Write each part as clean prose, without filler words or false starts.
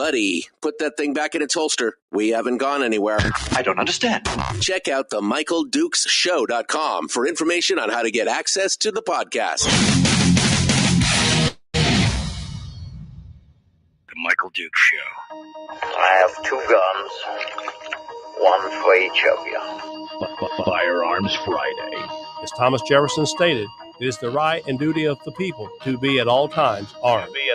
buddy, put that thing back in its holster. We haven't gone anywhere. I don't understand. Check out themichaeldukesshow.com for information on how to get access to the podcast. The Michael Dukes Show. I have 2 guns, one for each of you. Firearms Friday. As Thomas Jefferson stated, it is the right and duty of the people to be at all times armed. Say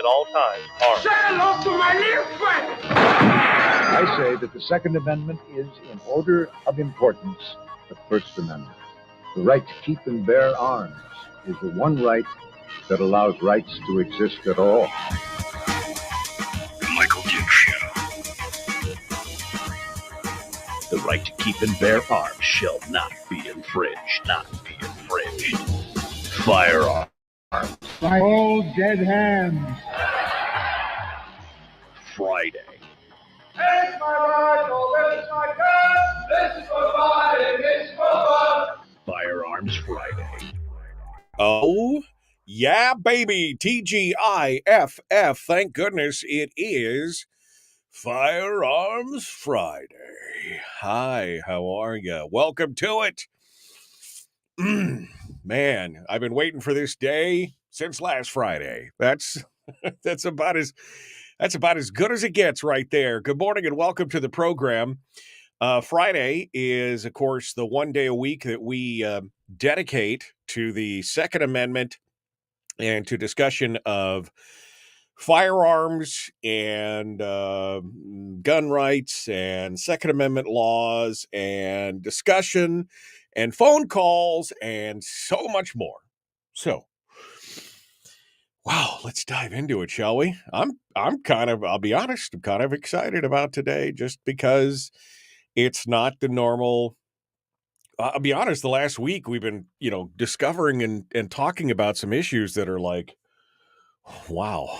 hello to my little friend. I say that the Second Amendment is, in order of importance, the First Amendment. The right to keep and bear arms is the one right that allows rights to exist at all. The Michael Dukes Show. The right to keep and bear arms shall not be infringed. Firearms. Hold dead hands. Friday. This is my rifle, this is my gun, this is for fighting, this is for fun. Firearms Friday. Oh, yeah, baby. TGIFF. Thank goodness it is Firearms Friday. Hi, how are you? Welcome to it. Man, I've been waiting for this day since last Friday. That's about as good as it gets right there. Good morning and welcome to the program. Friday is, of course, the one day a week that we dedicate to the Second Amendment and to discussion of firearms and gun rights and Second Amendment laws and discussion and phone calls and so much more. So, wow, let's dive into it, shall we? I'll be honest, I'm kind of excited about today just because it's not the normal. I'll be honest, the last week we've been, discovering and talking about some issues that are like, wow,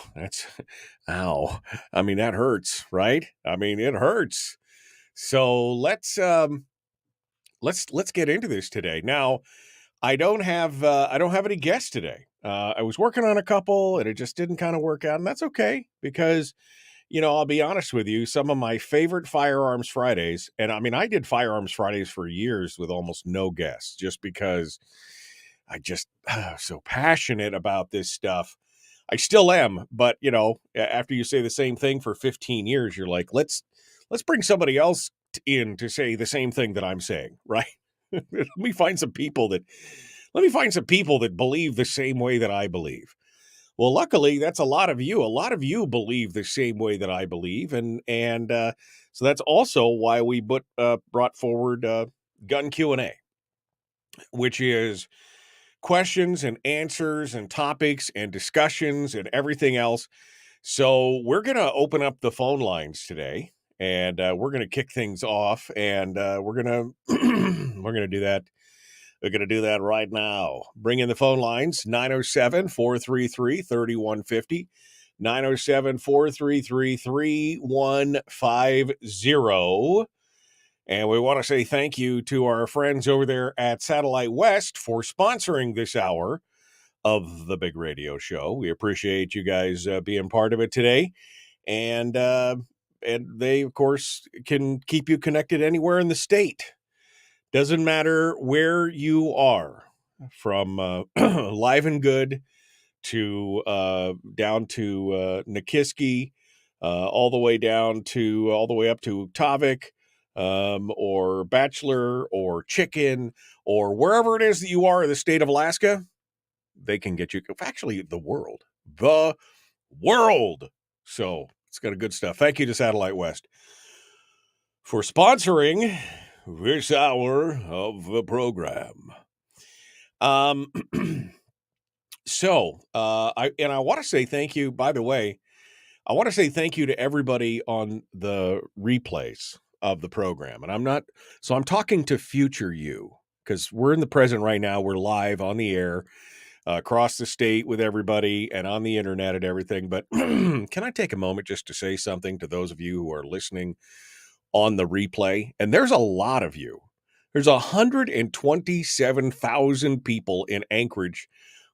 ow. I mean, that hurts, right? I mean, it hurts. So let's get into this today. Now, I don't have any guests today. I was working on a couple and it just didn't kind of work out, and that's okay because, I'll be honest with you, some of my favorite Firearms Fridays, and I mean, I did Firearms Fridays for years with almost no guests just because I just so passionate about this stuff. I still am, but after you say the same thing for 15 years, you're like, let's bring somebody else in to say the same thing that I'm saying, right? Let me find some people that believe the same way that I believe. Well, luckily, that's a lot of you. A lot of you believe the same way that I believe, and so that's also why we brought forward Gun Q&A, which is questions and answers and topics and discussions and everything else. So we're going to open up the phone lines today, and we're going to kick things off, and we're going to do that. We're going to do that right now. Bring in the phone lines, 907-433-3150, 907-433-3150. And we want to say thank you to our friends over there at Satellite West for sponsoring this hour of the Big Radio Show. We appreciate you guys being part of it today. And they, of course, can keep you connected anywhere in the state. Doesn't matter where you are, from Live and Good to down to Nikiski, all the way up to Tavik, or Bachelor or Chicken, or wherever it is that you are in the state of Alaska. They can get you, actually, the world. So it's got a good stuff. Thank you to Satellite West for sponsoring this hour of the program. So I want to say thank you, by the way. I want to say thank you to everybody on the replays of the program. And I'm talking to future you, because we're in the present right now. We're live on the air across the state with everybody and on the internet and everything. But can I take a moment just to say something to those of you who are listening on the replay? And there's a lot of you. There's 127,000 people in Anchorage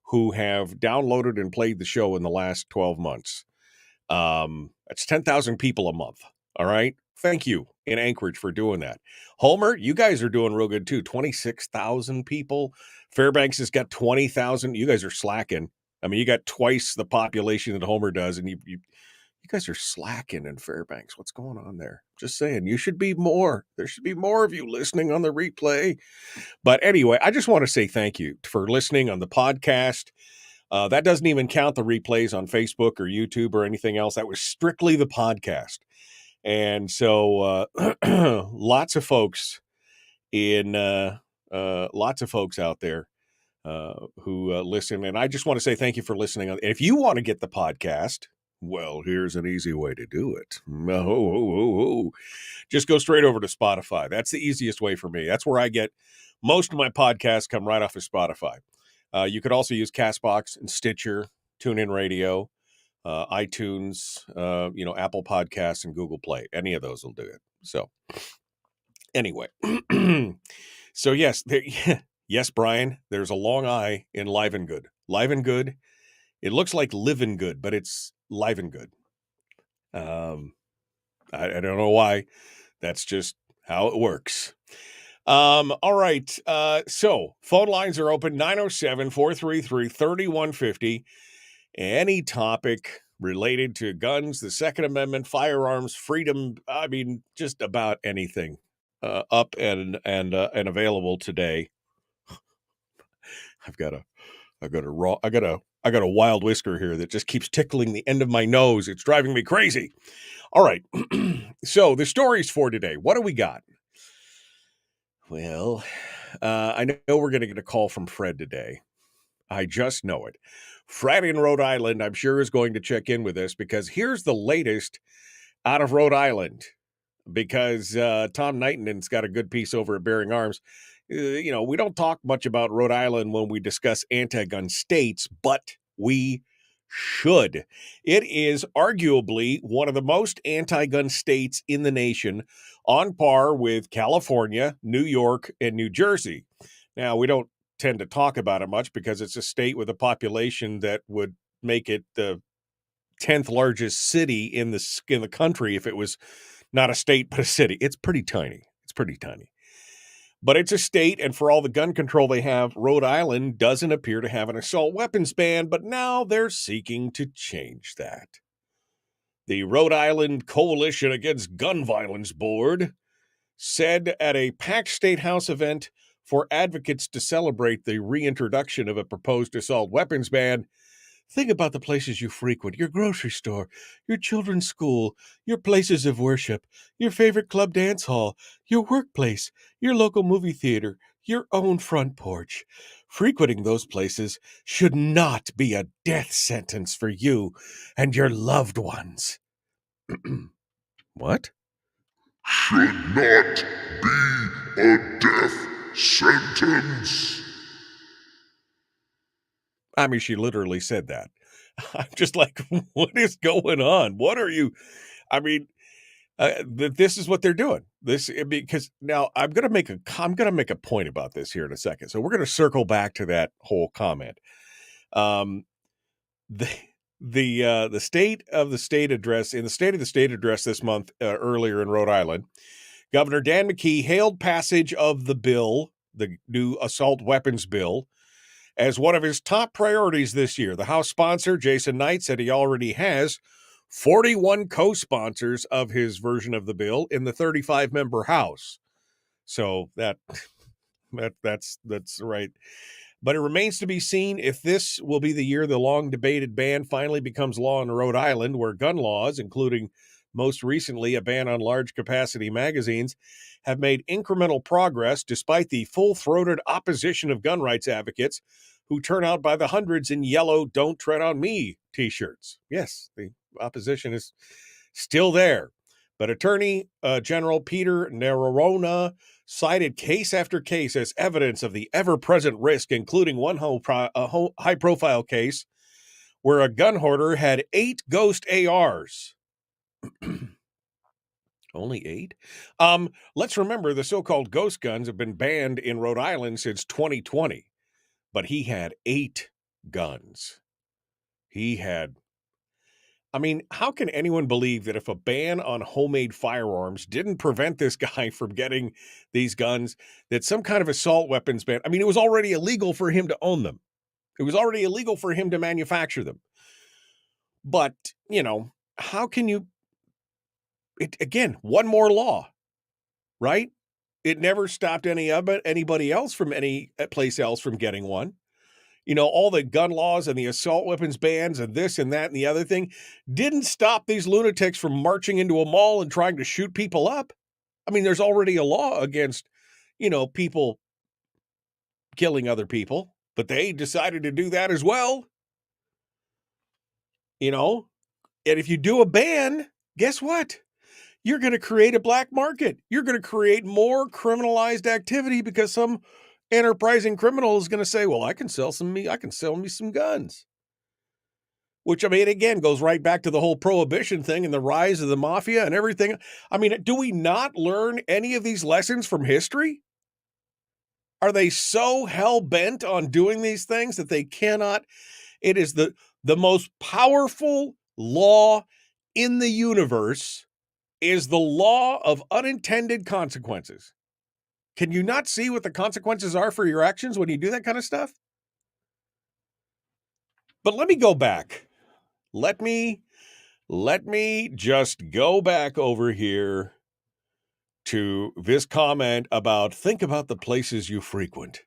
who have downloaded and played the show in the last 12 months. That's 10,000 people a month. All right. Thank you in Anchorage for doing that. Homer, you guys are doing real good too. 26,000 people. Fairbanks has got 20,000. You guys are slacking. I mean, you got twice the population that Homer does, and you guys are slacking in Fairbanks. What's going on there? Just saying, you should be more. There should be more of you listening on the replay. But anyway, I just want to say thank you for listening on the podcast. That doesn't even count the replays on Facebook or YouTube or anything else. That was strictly the podcast. And so lots of folks out there who listen. And I just want to say thank you for listening. And if you want to get the podcast, well, here's an easy way to do it. Just go straight over to Spotify. That's the easiest way for me. That's where I get most of my podcasts come right off of Spotify. You could also use Castbox and Stitcher, TuneIn Radio, iTunes, Apple Podcasts and Google Play. Any of those will do it. So anyway, so yes, yes, Brian, there's a long I in Live and Good. Live and Good. It looks like Living Good, but it's Live and Good. I don't know why. That's just how it works. All right. So phone lines are open 907-433-3150. Any topic related to guns, the Second Amendment, firearms, freedom. I mean, just about anything, up and available today. I got a wild whisker here that just keeps tickling the end of my nose. It's driving me crazy. All right. So the stories for today, what do we got? Well, I know we're going to get a call from Fred today. I just know it. Fred in Rhode Island, I'm sure, is going to check in with us because here's the latest out of Rhode Island. Because Tom Knighton's got a good piece over at Bearing Arms. We don't talk much about Rhode Island when we discuss anti-gun states, but we should. It is arguably one of the most anti-gun states in the nation, on par with California, New York, and New Jersey. Now, we don't tend to talk about it much because it's a state with a population that would make it the 10th largest city in the country if it was not a state but a city. It's pretty tiny. But it's a state, and for all the gun control they have, Rhode Island doesn't appear to have an assault weapons ban, but now they're seeking to change that. The Rhode Island Coalition Against Gun Violence Board said at a packed State House event for advocates to celebrate the reintroduction of a proposed assault weapons ban, think about the places you frequent, your grocery store, your children's school, your places of worship, your favorite club dance hall, your workplace, your local movie theater, your own front porch. Frequenting those places should not be a death sentence for you and your loved ones. What? Should not be a death sentence. I mean, she literally said that. I'm just like, what is going on? What are you? I mean, this is what they're doing. Because now I'm going to make a point about this here in a second. So we're going to circle back to that whole comment. The state of the state address this month, earlier in Rhode Island, Governor Dan McKee hailed passage of the bill, the new assault weapons bill, as one of his top priorities this year. The House sponsor, Jason Knight, said he already has 41 co-sponsors of his version of the bill in the 35-member House. So that's right. But it remains to be seen if this will be the year the long-debated ban finally becomes law in Rhode Island, where gun laws, including most recently a ban on large-capacity magazines, have made incremental progress despite the full-throated opposition of gun rights advocates who turn out by the hundreds in yellow "Don't Tread on Me" t-shirts. Yes, the opposition is still there. But Attorney General Peter Nerorona cited case after case as evidence of the ever-present risk, including one high-profile case where a gun hoarder had 8 ghost ARs. Only 8? Let's remember the so-called ghost guns have been banned in Rhode Island since 2020. But he had 8 guns. I mean, how can anyone believe that if a ban on homemade firearms didn't prevent this guy from getting these guns, that some kind of assault weapons ban? I mean, it was already illegal for him to own them. It was already illegal for him to manufacture them. But, how can you, again, one more law, right? It never stopped anybody else from any place else from getting one. All the gun laws and the assault weapons bans and this and that and the other thing didn't stop these lunatics from marching into a mall and trying to shoot people up. I mean, there's already a law against, people killing other people, but they decided to do that as well. And if you do a ban, guess what? You're going to create a black market. You're going to create more criminalized activity because some enterprising criminal is going to say, well, I can sell me some guns. Which, I mean, again, goes right back to the whole prohibition thing and the rise of the mafia and everything. I mean, do we not learn any of these lessons from history? Are they so hell-bent on doing these things that they cannot? It is the most powerful law in the universe is the law of unintended consequences. Can you not see what the consequences are for your actions when you do that kind of stuff? But let me go back. Let me just go back over here to this comment about think about the places you frequent.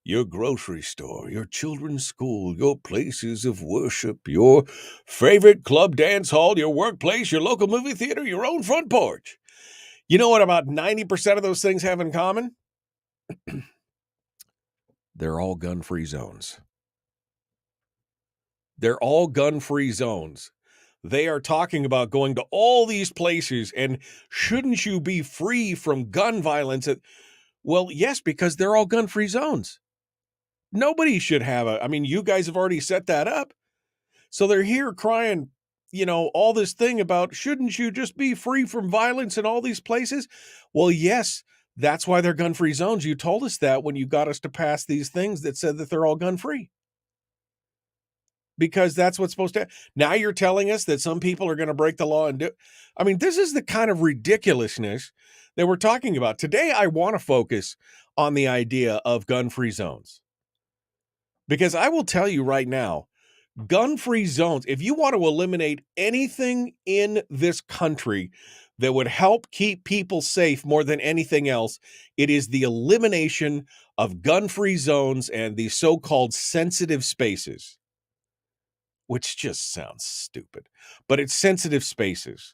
Your grocery store, your children's school, your places of worship, your favorite club dance hall, your workplace, your local movie theater, your own front porch. You know what about 90% of those things have in common? They're all gun-free zones. They're all gun-free zones. They are talking about going to all these places and shouldn't you be free from gun violence? Well, yes, because they're all gun-free zones. Nobody should have you guys have already set that up. So they're here crying, all this thing about shouldn't you just be free from violence in all these places? Well, yes, that's why they're gun-free zones. You told us that when you got us to pass these things that said that they're all gun-free. Because that's what's supposed to. Now you're telling us that some people are going to break the law and do. I mean, this is the kind of ridiculousness that we're talking about. Today, I want to focus on the idea of gun-free zones. Because I will tell you right now, gun-free zones, if you want to eliminate anything in this country that would help keep people safe more than anything else, it is the elimination of gun-free zones and the so-called sensitive spaces, which just sounds stupid, but it's sensitive spaces.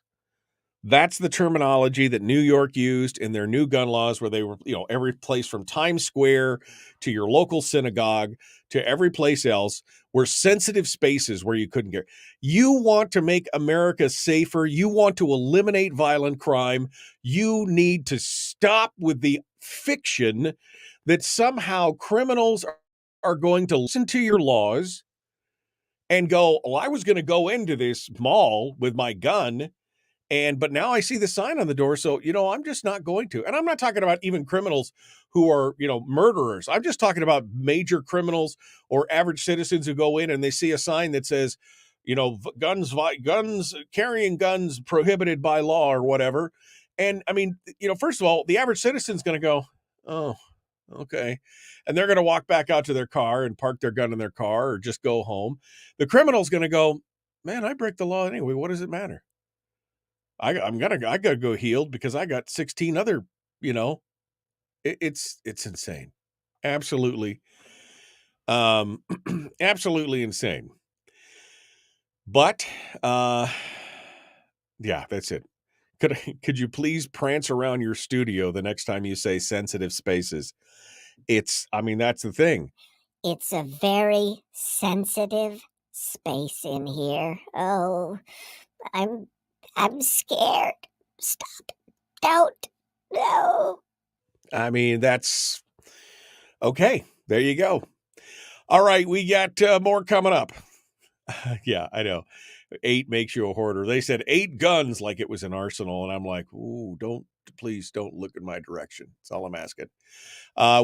That's the terminology that New York used in their new gun laws where they were, every place from Times Square to your local synagogue to every place else were sensitive spaces where you couldn't get. You want to make America safer. You want to eliminate violent crime. You need to stop with the fiction that somehow criminals are going to listen to your laws and go, oh, I was going to go into this mall with my gun. But now I see the sign on the door. So, I'm just not going to. And I'm not talking about even criminals who are, murderers. I'm just talking about major criminals or average citizens who go in and they see a sign that says, guns, carrying guns prohibited by law or whatever. And I mean, first of all, the average citizen's going to go, oh, okay. And they're going to walk back out to their car and park their gun in their car or just go home. The criminal's going to go, man, I break the law anyway. What does it matter? I gotta go healed because I got 16 other, it's insane. Absolutely. Absolutely insane. But, yeah, that's it. Could you please prance around your studio the next time you say sensitive spaces? That's the thing. It's a very sensitive space in here. Oh, I'm scared. Stop. Don't. No. That's okay. There you go. All right. We got more coming up. Yeah, I know. 8 makes you a hoarder. They said 8 guns like it was an arsenal. And I'm like, ooh, please don't look in my direction. That's all I'm asking.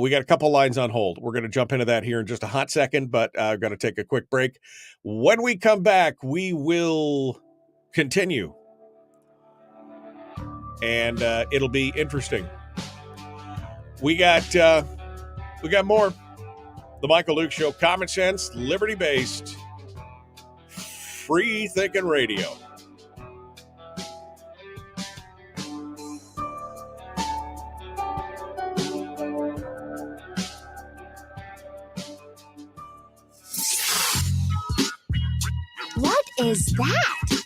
We got a couple lines on hold. We're going to jump into that here in just a hot second, but I've got to take a quick break. When we come back, we will continue. And it'll be interesting. We got more. The Michael Duke Show, common sense, liberty-based, free-thinking radio. What is that?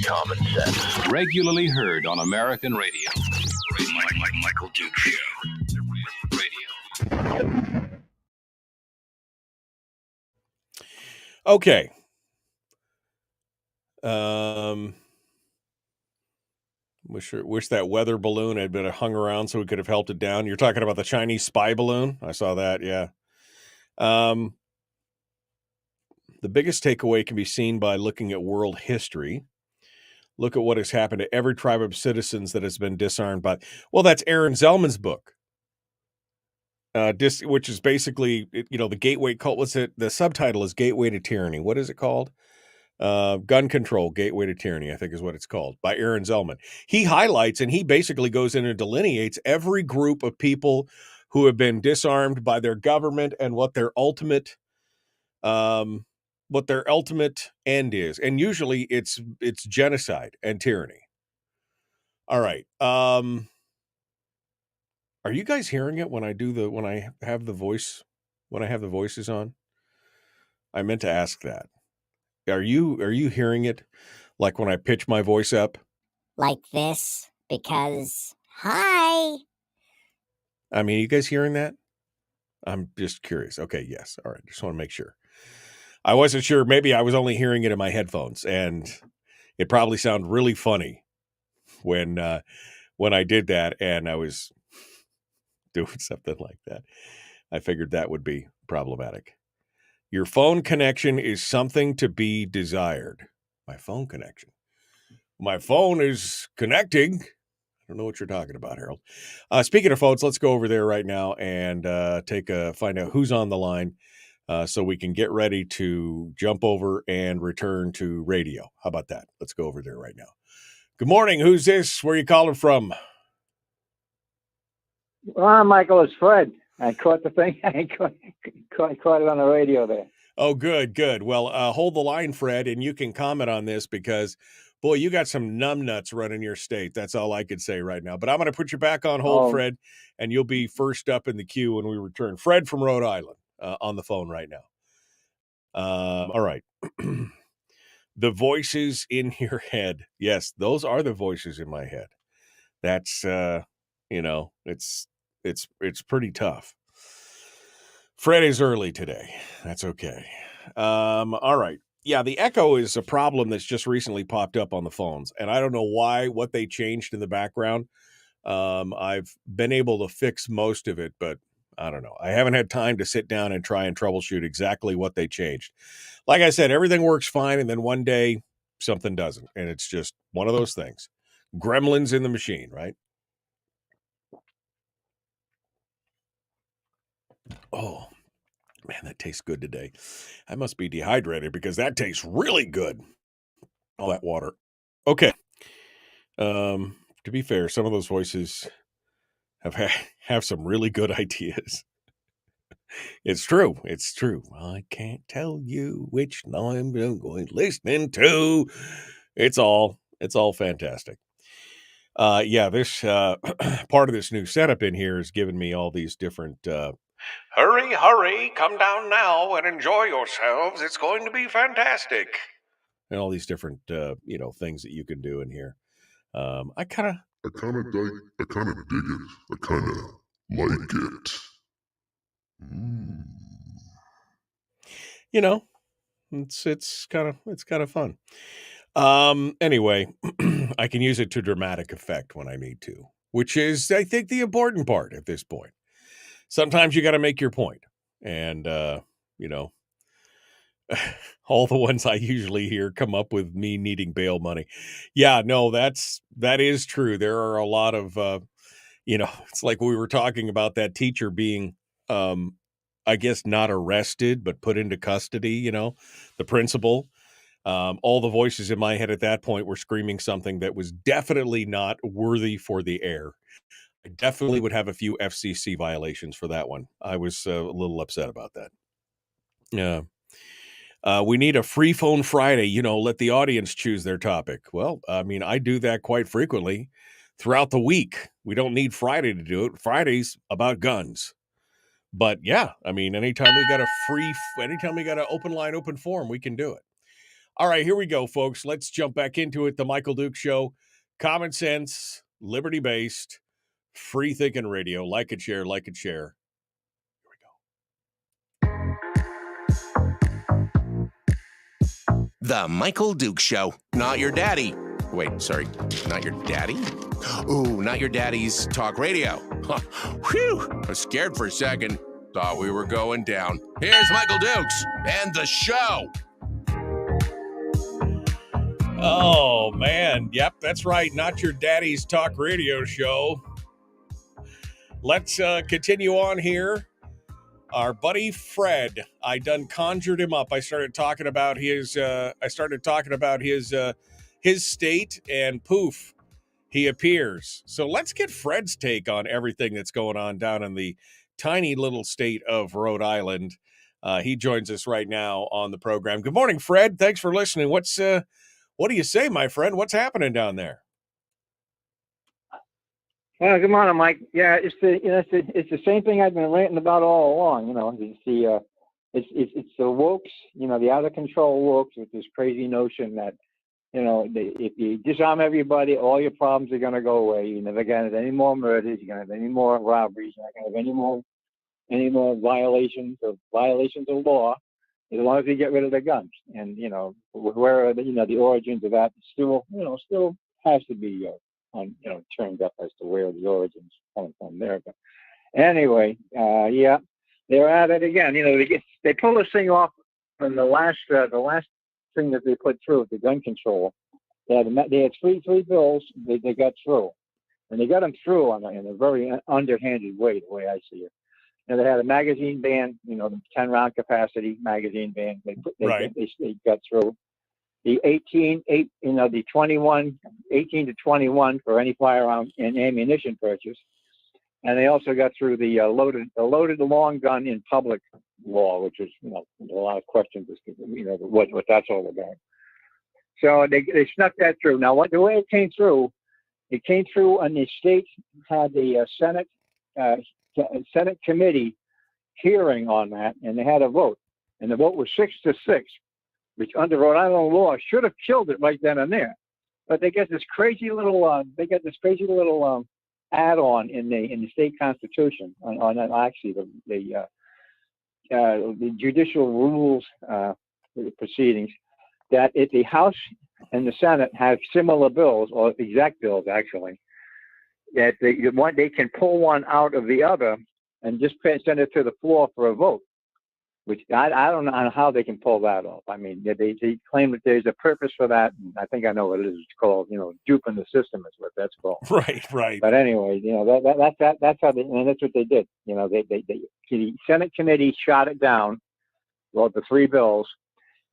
Common sense. Regularly heard on American radio. Michael Duke Show. Radio. Okay. Wish that weather balloon had been hung around so we could have helped it down. You're talking about the Chinese spy balloon? I saw that, yeah. The biggest takeaway can be seen by looking at world history. Look at what has happened to every tribe of citizens that has been disarmed by... Well, that's Aaron Zellman's book. Which is basically, the gateway cult. What's it? The subtitle is Gateway to Tyranny. What is it called? Gun Control, Gateway to Tyranny, I think is what it's called, by Aaron Zellman. He highlights and he basically goes in and delineates every group of people who have been disarmed by their government and what their ultimate end is. And usually it's genocide and tyranny. All right. Are you guys hearing it when I have the voices on? I meant to ask that. Are you hearing it like when I pitch my voice up? Like this? Because, hi. I mean, are you guys hearing that? I'm just curious. Okay, yes. All right. Just want to make sure. I wasn't sure. Maybe I was only hearing it in my headphones, and it probably sounded really funny when I did that and I was doing something like that. I figured that would be problematic. Your phone connection is something to be desired. My phone connection. My phone is connecting. I don't know what you're talking about, Harold. Speaking of phones, let's go over there right now and find out who's on the line so we can get ready to jump over and return to radio. How about that? Let's go over there right now. Good morning. Who's this? Where are you calling from? Well, Michael, it's Fred. I caught the thing. I caught it on the radio there. Oh, good. Well, hold the line, Fred, and you can comment on this because, boy, you got some numbnuts running your state. That's all I could say right now. But I'm going to put you back on hold, Fred, and you'll be first up in the queue when we return. Fred from Rhode Island on the phone right now. All right. The voices in your head. Yes, those are the voices in my head. That's, it's pretty tough. Fred is early today. That's okay. All right. Yeah, the echo is a problem that's just recently popped up on the phones, and I don't know what they changed in the background. I've been able to fix most of it, but I don't know. I haven't had time to sit down and try and troubleshoot exactly what they changed. Like I said, everything works fine, and then one day something doesn't, and it's just one of those things. Gremlins in the machine, right? Oh, man, that tastes good today. I must be dehydrated because that tastes really good. All that water. Okay. To be fair, some of those voices have some really good ideas. It's true. I can't tell you which I'm going listening to. It's all fantastic. This part of this new setup in here has given me all these different hurry, come down now and enjoy yourselves. It's going to be fantastic. And all these different, things that you can do in here. I kind of dig it. I kind of like it. It's kind of fun. Anyway, I can use it to dramatic effect when I need to, which is, I think, the important part at this point. Sometimes you got to make your point. And, all the ones I usually hear come up with me needing bail money. Yeah, no, that is true. There are a lot of, it's like we were talking about that teacher being, I guess not arrested, but put into custody, the principal. All the voices in my head at that point were screaming something that was definitely not worthy for the air. I definitely would have a few FCC violations for that one. I was a little upset about that. Yeah. We need a free phone Friday, let the audience choose their topic. Well, I mean, I do that quite frequently throughout the week. We don't need Friday to do it. Friday's about guns. But yeah, I mean, anytime we got an open line, open forum, we can do it. All right, here we go, folks. Let's jump back into it. The Michael Duke Show. Common sense, liberty-based, free-thinking radio. Like and share, like and share. The Michael Duke Show. Not your daddy. Wait, sorry. Not your daddy? Ooh, not your daddy's talk radio. Whew. I was scared for a second. Thought we were going down. Here's Michael Dukes and the show. Oh, man. Yep, that's right. Not your daddy's talk radio show. Let's continue on here. Our buddy Fred, I done conjured him up. I started talking about his state, and poof, he appears. So let's get Fred's take on everything that's going on down in the tiny little state of Rhode Island. He joins us right now on the program. Good morning, Fred. Thanks for listening. What do you say, my friend? What's happening down there? Good morning, Mike. Yeah, it's the same thing I've been ranting about all along. It's the wokes, the out of control wokes with this crazy notion that, if you disarm everybody, all your problems are going to go away. You're never going to have any more murders. You're going to have any more robberies. You're not going to have any more violations of law, as long as you get rid of the guns. And where are the origins of that still has to be turned up as to where the origins come from there. But anyway, yeah, they're at it again. They pull this thing off from the last thing that they put through, the gun control. They had three bills they got through, and they got them through in a very underhanded way, the way I see it. They had a magazine ban, the 10-round capacity magazine ban. They got through. The 18 to 21 for any firearm and ammunition purchase. And they also got through the loaded long gun in public law, which is, a lot of questions as to, what that's all about. So they snuck that through. Now, the way it came through, and the state had the Senate committee hearing on that, and they had a vote. And the vote was 6-6. Which under Rhode Island law should have killed it right then and there, but they got this crazy little add-on in the state constitution on actually the judicial rules proceedings, that if the House and the Senate have similar bills or exact bills actually, that they can pull one out of the other and just send it to the floor for a vote. Which I don't know how they can pull that off. I mean, they claim that there's a purpose for that. And I think I know what it is. It's called, duping the system is what that's called. Right. But anyway, that's how and that's what they did. The Senate committee shot it down, wrote the three bills,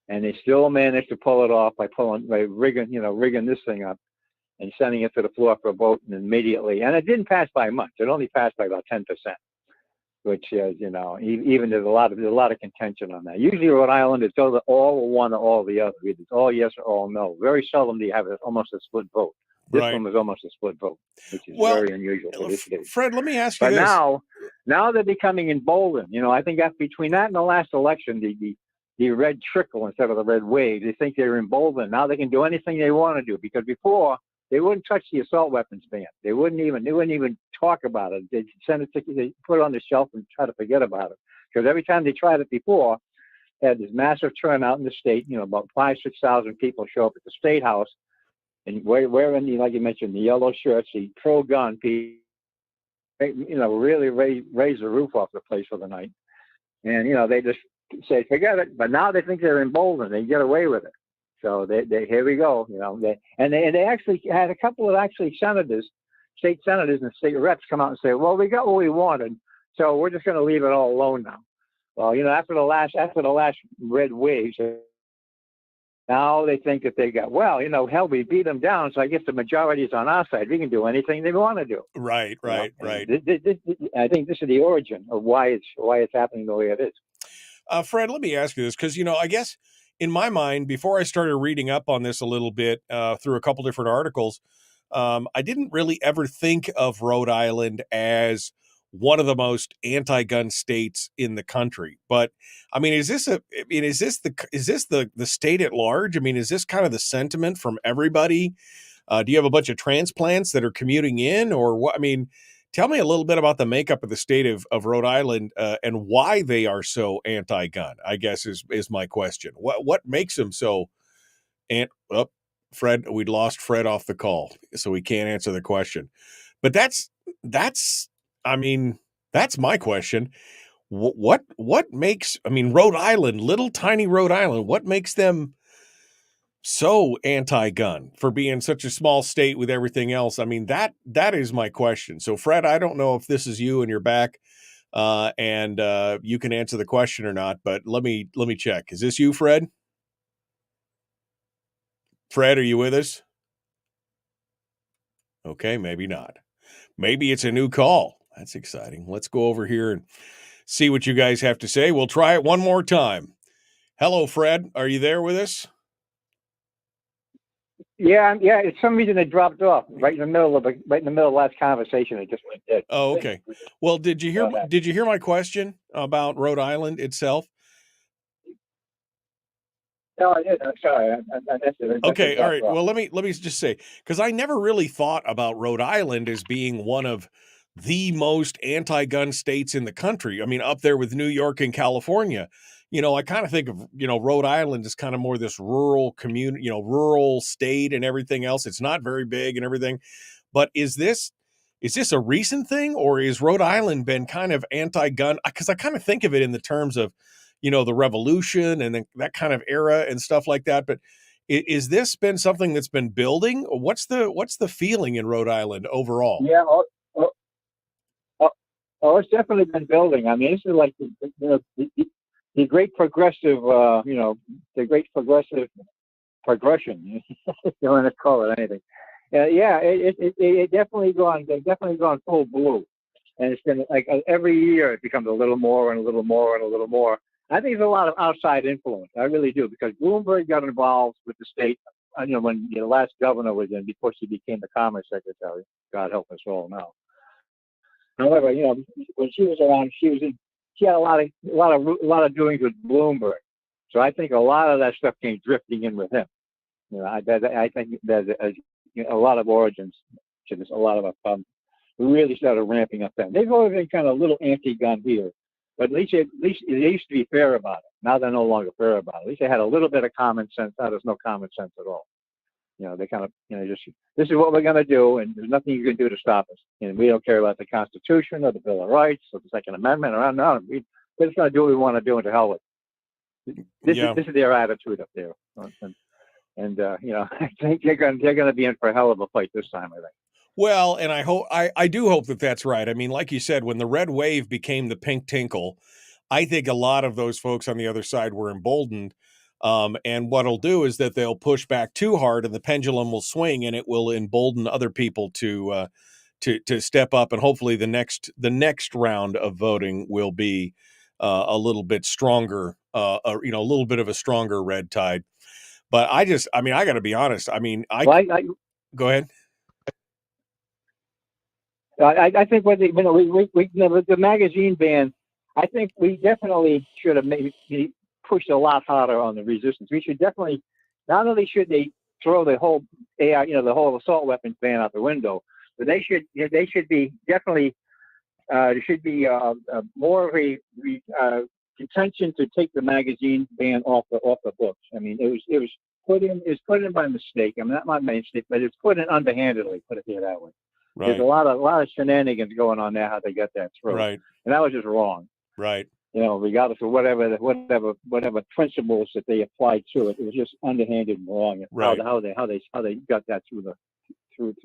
and they still managed to pull it off by rigging this thing up and sending it to the floor for a vote and immediately. And it didn't pass by much. It only passed by about 10%. Which is, even there's a lot of contention on that. Usually Rhode Island, it's all one or all the other. It's all yes or all no. Very seldom do you have almost a split vote. This one was almost a split vote, which is very unusual for this case. Fred, let me ask you this. But now they're becoming emboldened. I think between that and the last election, the red trickle instead of the red wave, they think they're emboldened. Now they can do anything they want to do, because before, they wouldn't touch the assault weapons ban. They wouldn't even talk about it. They put it on the shelf and try to forget about it. Because every time they tried it before, they had this massive turnout in the state. About 5,000-6,000 people show up at the State House, and wearing, like you mentioned, the yellow shirts, the pro-gun people, really raise the roof off the place for the night. And they just say forget it. But now they think they're emboldened. They get away with it. So they here we go, they actually had a couple of senators, state senators and state reps come out and say, well, we got what we wanted, so we're just going to leave it all alone now. Well, after the last red wave, Now they think that they got, well, hell, we beat them down, so I guess the majority is on our side. We can do anything they want to do. Right. I think this is the origin of why it's happening the way it is. Fred, let me ask you this, because, I guess in my mind, before I started reading up on this a little bit through a couple different articles, I didn't really ever think of Rhode Island as one of the most anti-gun states in the country. But I mean, is this the state at large? I mean, is this kind of the sentiment from everybody? Do you have a bunch of transplants that are commuting in, or what? I mean, tell me a little bit about the makeup of the state of Rhode Island and why they are so anti-gun, I guess is my question. What makes them so Fred, we'd lost Fred off the call, so we can't answer the question. But that's my question. What makes, Rhode Island, little tiny Rhode Island, what makes them so anti-gun for being such a small state with everything else? I mean, that is my question. So Fred, I don't know if this is you and you're back and you can answer the question or not, but let me check. Is this you, Fred? Fred, are you with us? Okay, maybe not. Maybe it's a new call. That's exciting. Let's go over here and see what you guys have to say. We'll try it one more time. Hello, Fred. Are you there with us? Yeah. For some reason it dropped off right in the middle of the last conversation. It just went dead. Oh, okay. Well, did you hear my question about Rhode Island itself? No, I did. I'm sorry. Okay, all right. Well, let me just say, because I never really thought about Rhode Island as being one of the most anti-gun states in the country. I mean, up there with New York and California. I kind of think of, Rhode Island as kind of more this rural community, rural state and everything else. It's not very big and everything. But is this a recent thing, or is Rhode Island been kind of anti-gun? Because I kind of think of it in the terms of, the revolution and that kind of era and stuff like that. But is this been something that's been building? What's the feeling in Rhode Island overall? Yeah. It's definitely been building. I mean, this is like the great progressive, the great progressive progression. If you want to call it anything. It definitely gone full blue, and it's been like every year it becomes a little more and a little more and a little more. I think there's a lot of outside influence. I really do, because Bloomberg got involved with the state. When the last governor was in, before she became the Commerce Secretary. God help us all now. However, when she was around, she had a lot of doings with Bloomberg. So I think a lot of that stuff came drifting in with him. I think there's a lot of origins to this. A lot of we really started ramping up then. They've always been kind of a little anti-gun here. But at least they used to be fair about it. Now they're no longer fair about it. At least they had a little bit of common sense. Now there's no common sense at all. They kind of, just, this is what we're going to do, and there's nothing you can do to stop us. And we don't care about the Constitution or the Bill of Rights or the Second Amendment. No, we're just going to do what we want to do, and to hell with it. This is their attitude up there. And I think they're going to be in for a hell of a fight this time, I think. Well, and I do hope that that's right. I mean, like you said, when the red wave became the pink tinkle, I think a lot of those folks on the other side were emboldened. And what it'll do is that they'll push back too hard, and the pendulum will swing, and it will embolden other people to step up. And hopefully the next round of voting will be a little bit stronger, a little bit of a stronger red tide. But I got to be honest. Go ahead. I think with the magazine ban, I think we definitely should have maybe pushed a lot harder on the resistance. We should definitely, not only should they throw the whole AI, the whole assault weapons ban out the window, but they should be definitely there should be more of a contention to take the magazine ban off the books. I mean, it was put in by mistake. I mean, not my mistake, but it's put in underhandedly. Put it that way. Right. There's a lot of shenanigans going on there, how they got that through. Right. And that was just wrong. Right. Regardless of whatever principles that they applied to it, it was just underhanded and wrong. Right. How they got that through to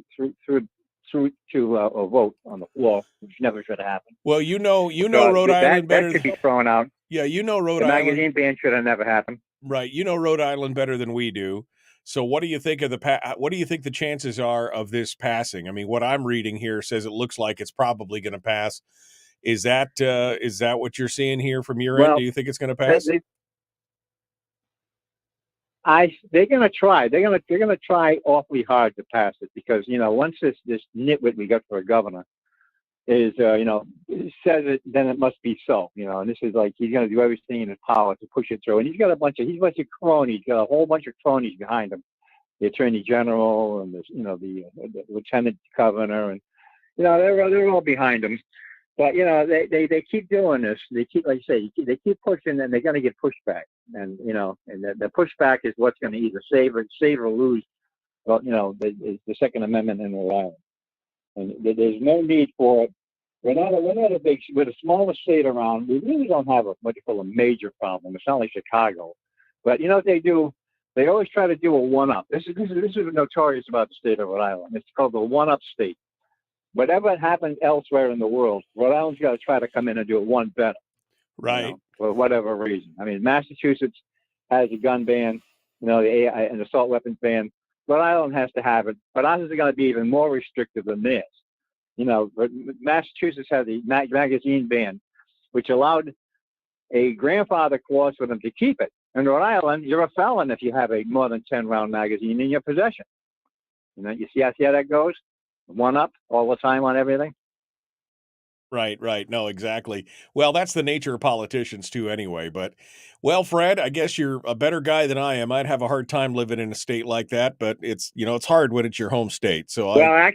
a vote on the floor, which never should have happened. Well, Rhode Island better. That should be thrown out. Yeah, Rhode Island. The magazine ban should have never happened. Right. You know Rhode Island better than we do. So what do you think of what do you think the chances are of this passing? I mean, what I'm reading here says it looks like it's probably going to pass. Is that what you're seeing here from your end? Well, Do you think it's going to pass? They're going to try. They're going to try awfully hard to pass it because once this nitwit we got for a governor is says it, then it must be so. And this is like he's going to do everything in his power to push it through. And he's got a bunch of cronies. He's got a whole bunch of cronies behind him. The attorney general and the lieutenant governor, and they're all behind him. But they keep doing this. They keep, like you say, they keep pushing, and they're going to get pushback. And the pushback is what's going to either save or lose. Well, the Second Amendment in Rhode Island, and there's no need for it. We're not a smaller state around. We really don't have what you call a major problem. It's not like Chicago, but what they do? They always try to do a one-up. This is notorious about the state of Rhode Island. It's called the one-up state. Whatever happens elsewhere in the world, Rhode Island's got to try to come in and do it one better. Right. For whatever reason. I mean, Massachusetts has a gun ban, an assault weapons ban. Rhode Island has to have it, but ours is going to be even more restrictive than this. Massachusetts has the magazine ban, which allowed a grandfather clause for them to keep it. In Rhode Island, you're a felon if you have a more than 10-round magazine in your possession. You see how that goes? One up all the time on everything. Right. No, exactly. Well, that's the nature of politicians too anyway. But, well, Fred, I guess you're a better guy than I am. I'd have a hard time living in a state like that, but it's hard when it's your home state. So I'm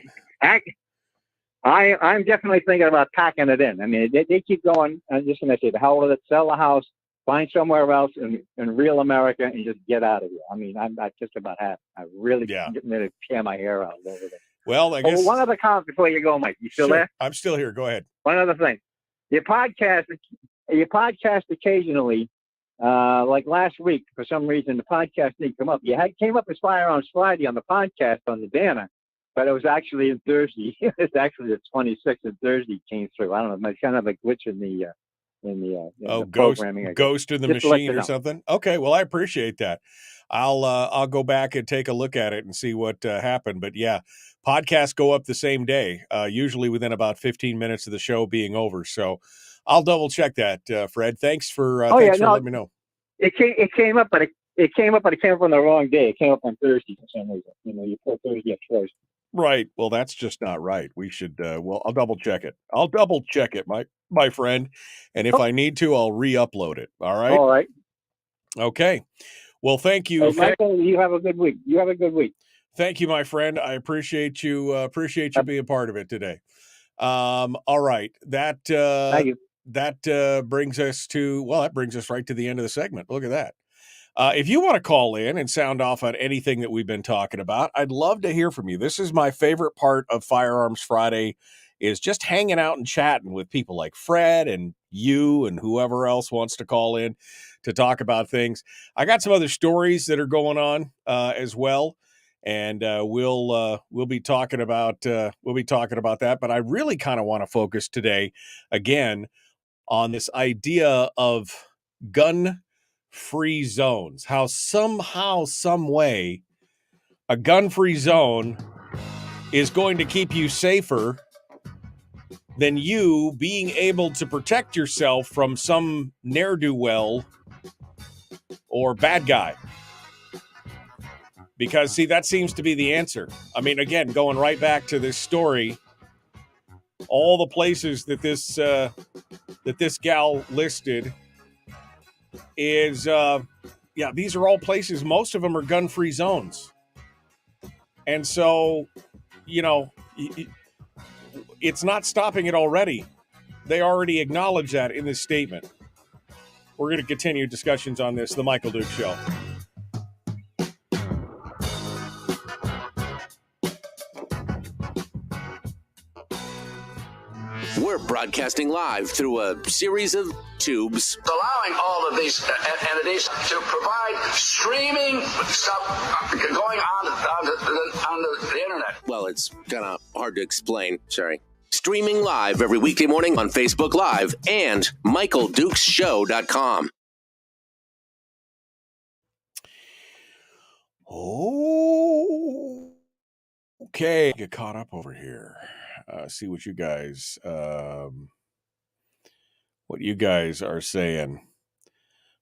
definitely thinking about packing it in. I mean, they keep going. I'm just going to say, the hell with it, sell the house, find somewhere else in real America, and just get out of here. I mean, I'm just about happy. I really getting ready to tear my hair out over there. Well, I guess one other comment before you go, Mike. You still there? I'm still here. Go ahead. One other thing. You podcast occasionally, like last week, for some reason, the podcast didn't come up. Came up as Firearms Friday on the podcast on the banner, but it was actually in Thursday. It's actually the 26th, and Thursday came through. I don't know. It's kind of a glitch in the programming. Ghost in the machine or something. Okay, well, I appreciate that. I'll go back and take a look at it and see what happened. But yeah, podcasts go up the same day, usually within about 15 minutes of the show being over. So I'll double check that, Fred. Thanks for letting me know. It came up, but it came up on the wrong day. It came up on Thursday for some reason. You put Thursday up twice. Right. Well, that's just not right. We should. I'll double check it. My friend, and if I need to, I'll re-upload it. All right. All right. Okay. Well, thank you. Hey, Michael, you have a good week. Thank you, my friend. I appreciate you. Appreciate you being part of it today. All right. That thank you. That brings us right to the end of the segment. Look at that. If you want to call in and sound off on anything that we've been talking about, I'd love to hear from you. This is my favorite part of Firearms Friday, is just hanging out and chatting with people like Fred and you and whoever else wants to call in to talk about things. I got some other stories that are going on as well, and we'll be talking about that. But I really kind of want to focus today again on this idea of gun-free zones. How somehow, some way, a gun-free zone is going to keep you safer than you being able to protect yourself from some ne'er-do-well or bad guy. Because, see, that seems to be the answer. I mean, again, going right back to this story, all the places that this gal listed is, these are all places, most of them are gun-free zones. And so, it's not stopping it already. They already acknowledge that in this statement. We're going to continue discussions on this, The Michael Duke Show. We're broadcasting live through a series of tubes. Allowing all of these entities to provide streaming stuff going on the internet. Well, it's kind of hard to explain. Sorry. Streaming live every weekday morning on Facebook Live and MichaelDukesShow.com. Oh, okay. Get caught up over here. See what you guys are saying.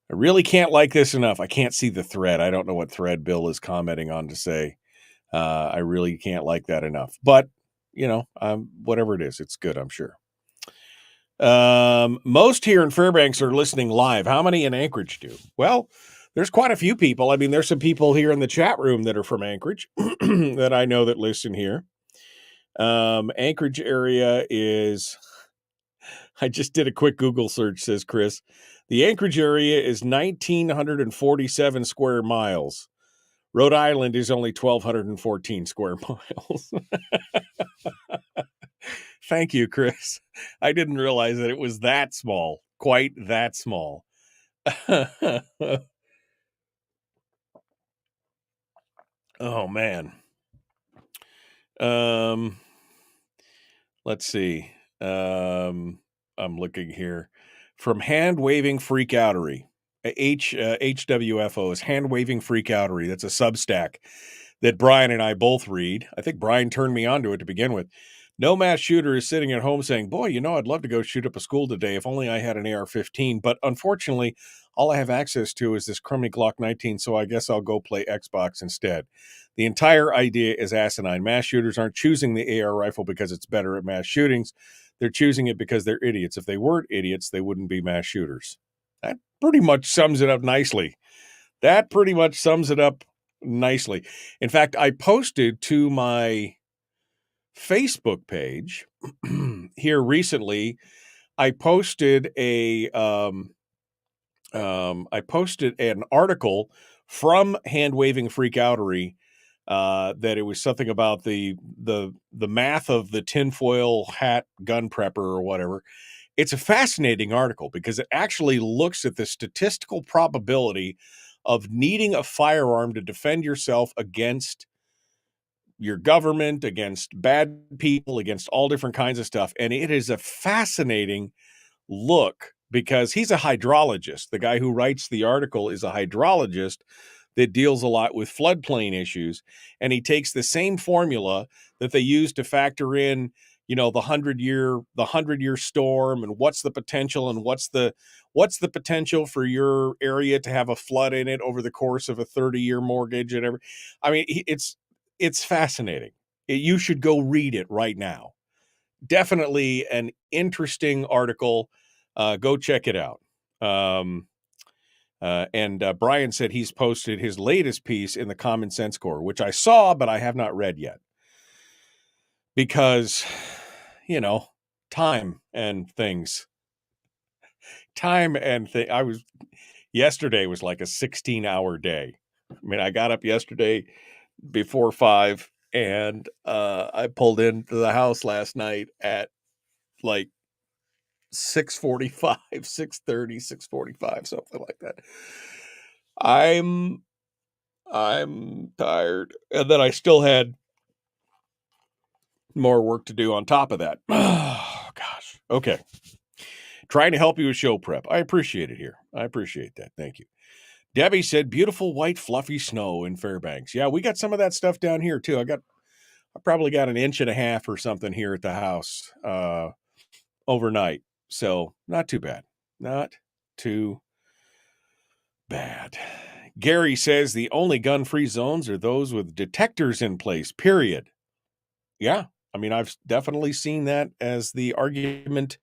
I really can't like this enough. I can't see the thread. I don't know what thread Bill is commenting on to say. I really can't like that enough. But, whatever it is, it's good, I'm sure. Most here in Fairbanks are listening live. How many in Anchorage do? Well, there's quite a few people. I mean, there's some people here in the chat room that are from Anchorage that I know that listen here. Anchorage area is, I just did a quick Google search, says Chris. The Anchorage area is 1,947 square miles. Rhode Island is only 1,214 square miles. Thank you, Chris. I didn't realize that it was that small, quite that small. Oh, man. Let's see. I'm looking here. From Hand Waving Freakoutery. HWFO is Hand Waving Freakoutery. That's a Substack that Brian and I both read. I think Brian turned me onto it to begin with. No mass shooter is sitting at home saying, boy, I'd love to go shoot up a school today if only I had an AR-15. But unfortunately, all I have access to is this crummy Glock 19, so I guess I'll go play Xbox instead. The entire idea is asinine. Mass shooters aren't choosing the AR rifle because it's better at mass shootings. They're choosing it because they're idiots. If they weren't idiots, they wouldn't be mass shooters. That pretty much sums it up nicely. In fact, I posted to my Facebook page here recently. I posted an article from Hand Waving Freakoutery that it was something about the math of the tinfoil hat gun prepper or whatever. It's a fascinating article because it actually looks at the statistical probability of needing a firearm to defend yourself against your government, against bad people, against all different kinds of stuff. And it is a fascinating look because he's a hydrologist. The guy who writes the article is a hydrologist that deals a lot with floodplain issues. And he takes the same formula that they use to factor in, the 100-year storm and what's the potential and what's the potential for your area to have a flood in it over the course of a 30-year mortgage and everything. I mean, it's fascinating. You should go read it right now. Definitely an interesting article. Go check it out. And Brian said he's posted his latest piece in the Common Sense Corps, which I saw, but I have not read yet. Because, time and things. Yesterday was like a 16-hour day. I mean, I got up yesterday before 5 and I pulled into the house last night at like 6:45, 6:30, 6:45, something like that. I'm tired. And then I still had more work to do on top of that. Oh, gosh. Okay. Trying to help you with show prep. I appreciate it here. I appreciate that. Thank you. Debbie said, beautiful white fluffy snow in Fairbanks. Yeah, we got some of that stuff down here too. I probably got 1.5 inches or something here at the house overnight. So not too bad. Not too bad. Gary says the only gun-free zones are those with detectors in place, period. Yeah, I mean, I've definitely seen that as the argument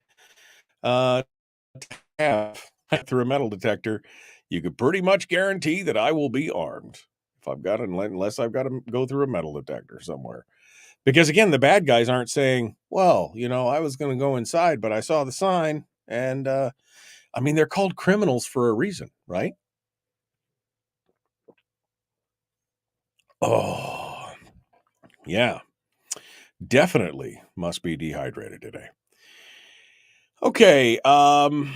to have through a metal detector. You could pretty much guarantee that I will be armed unless I've got to go through a metal detector somewhere. Because again, the bad guys aren't saying, well, I was going to go inside, but I saw the sign. And I mean, they're called criminals for a reason, right? Oh, yeah. Definitely must be dehydrated today. Okay. I'm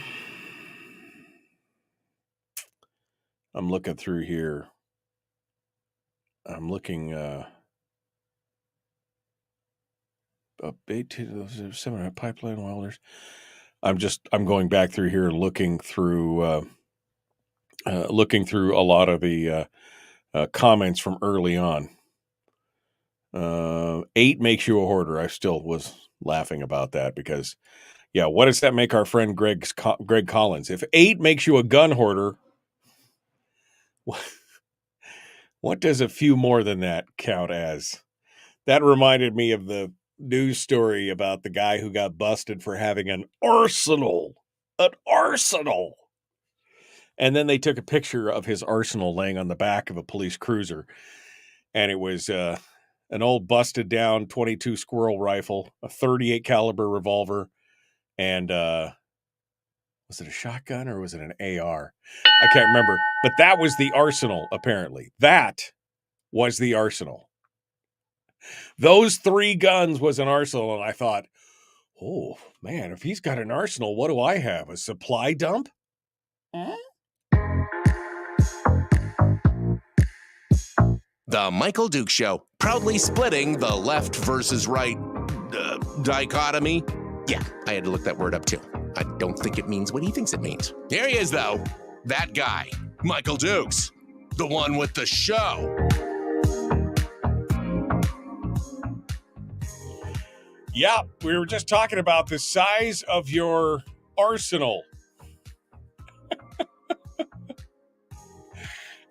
looking through here. I'm looking update to those 700 pipeline welders. I'm going back through here and looking through a lot of the comments from early on. 8 makes you a hoarder. I still was laughing about that because, yeah, what does that make our friend Greg Collins? If 8 makes you a gun hoarder, what does a few more than that count as? That reminded me of the news story about the guy who got busted for having an arsenal. An arsenal. And then they took a picture of his arsenal laying on the back of a police cruiser. And it was an old busted down 22 squirrel rifle, a 38 caliber revolver, and was it a shotgun or was it an AR? I can't remember. But that was the arsenal, apparently. That was the arsenal. Those 3 guns was an arsenal, and I thought, oh, man, if he's got an arsenal, what do I have? A supply dump? The Michael Duke Show, proudly splitting the left versus right dichotomy. Yeah, I had to look that word up too. I don't think it means what he thinks it means. Here he is, though. That guy, Michael Dukes, the one with the show. Yeah, we were just talking about the size of your arsenal.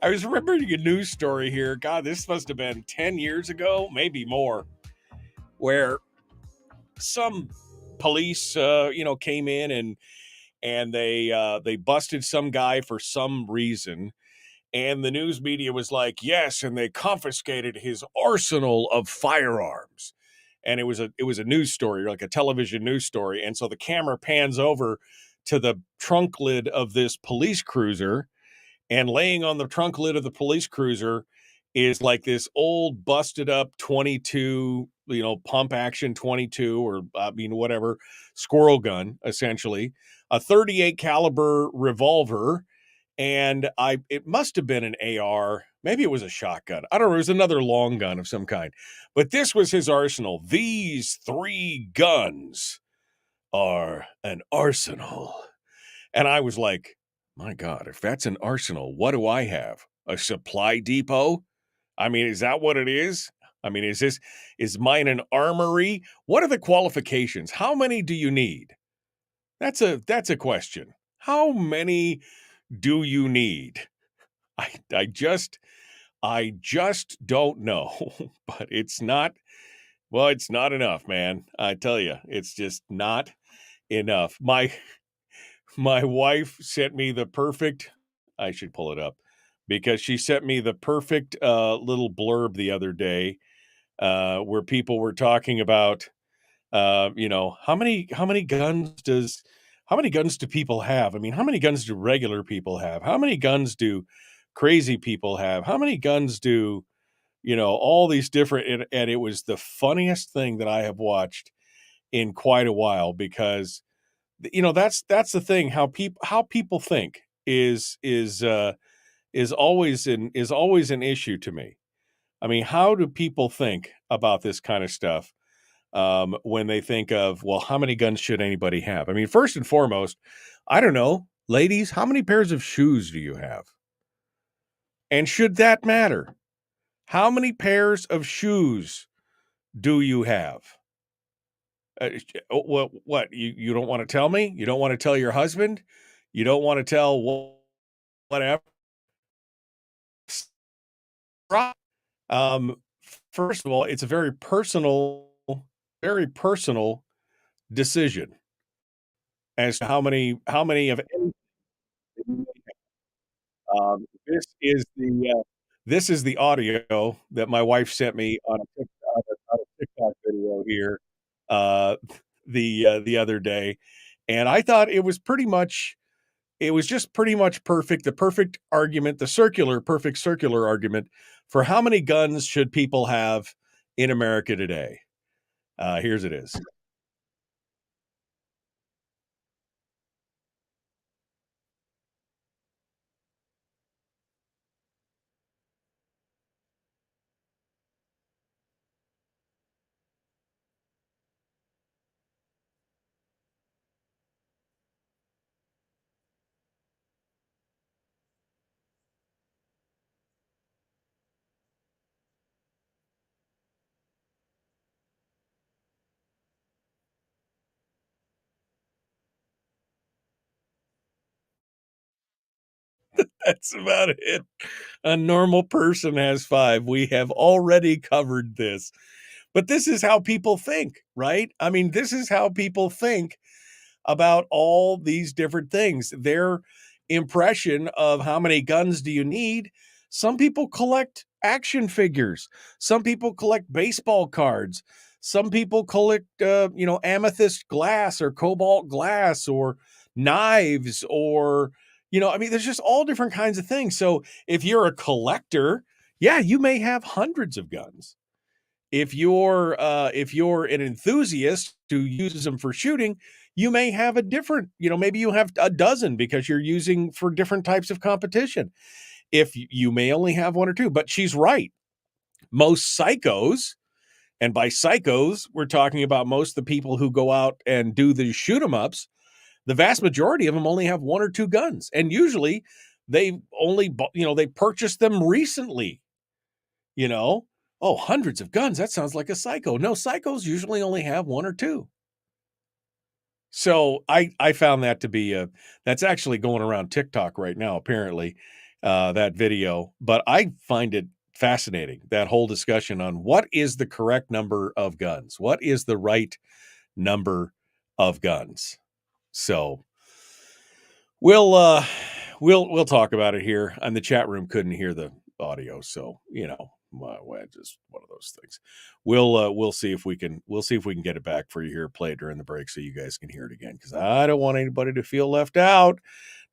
I was remembering a news story here. God, this must have been 10 years ago, maybe more, where some police, came in and they busted some guy for some reason. And the news media was like, yes, and they confiscated his arsenal of firearms. And it was a news story, like a television news story. And so the camera pans over to the trunk lid of this police cruiser, and laying on the trunk lid of the police cruiser is like this old busted up 22, pump action 22 or whatever, squirrel gun, essentially, a 38 caliber revolver. And it must have been an AR. Maybe it was a shotgun. I don't know. It was another long gun of some kind. But this was his arsenal. These 3 guns are an arsenal. And I was like, my God, if that's an arsenal, what do I have? A supply depot? I mean, is that what it is? I mean, is mine an armory? What are the qualifications? How many do you need? That's a question. How many do you need? I just don't know, but it's not enough, man. I tell you, it's just not enough. My wife sent me the perfect, I should pull it up, because she sent me the perfect little blurb the other day where people were talking about, how many guns do people have? I mean, how many guns do regular people have? How many guns do crazy people have? How many guns do, all these different, and it was the funniest thing that I have watched in quite a while, because that's the thing, how people think is always an issue to me. I mean, how do people think about this kind of stuff when they think of, well, how many guns should anybody have? I mean, first and foremost, I don't know, ladies, how many pairs of shoes do you have? And should that matter? How many pairs of shoes do you have? What? You don't want to tell me? You don't want to tell your husband? You don't want to tell whatever? Um, First of all, it's a very personal decision as to how many of any. This is the audio that my wife sent me on a TikTok video here uh, the other day, and I thought it was just pretty much perfect. The perfect argument, perfect circular argument for how many guns should people have in America today. Here's it is. That's about it. A normal person has 5. We have already covered this. But this is how people think, right? I mean, this is how people think about all these different things. Their impression of how many guns do you need. Some people collect action figures. Some people collect baseball cards. Some people collect, amethyst glass or cobalt glass or knives or, I mean, there's just all different kinds of things. So if you're a collector, yeah, you may have hundreds of guns. If you're an enthusiast who uses them for shooting, you may have a different, maybe you have a dozen because you're using for different types of competition. If you may only have 1 or 2, but she's right. Most psychos, and by psychos, we're talking about most of the people who go out and do the shoot 'em ups, the vast majority of them only have 1 or 2 guns. And usually they only, they purchased them recently, Oh, hundreds of guns. That sounds like a psycho. No, psychos usually only have 1 or 2. So I found that to be that's actually going around TikTok right now, apparently, that video. But I find it fascinating, that whole discussion on what is the correct number of guns? What is the right number of guns? So we'll talk about it here. And the chat room couldn't hear the audio, so just one of those things. We'll see if we can get it back for you here, play it during the break so you guys can hear it again, because I don't want anybody to feel left out.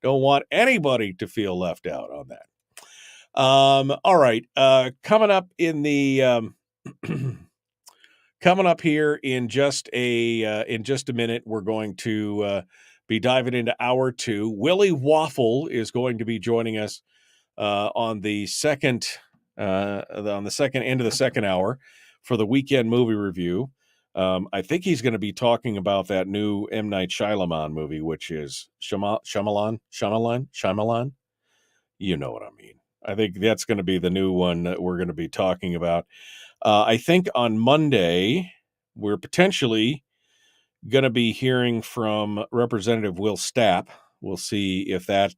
Don't want anybody to feel left out on that. All right. Coming up in the coming up here in just a minute, we're going to be diving into hour 2. Willie Waffle is going to be joining us on the second end of the second hour for the weekend movie review. I think he's going to be talking about that new M. Night Shyamalan movie, which is Shyamalan. You know what I mean. I think that's going to be the new one that we're going to be talking about. I think on Monday, we're potentially going to be hearing from Representative Will Stapp. We'll see if that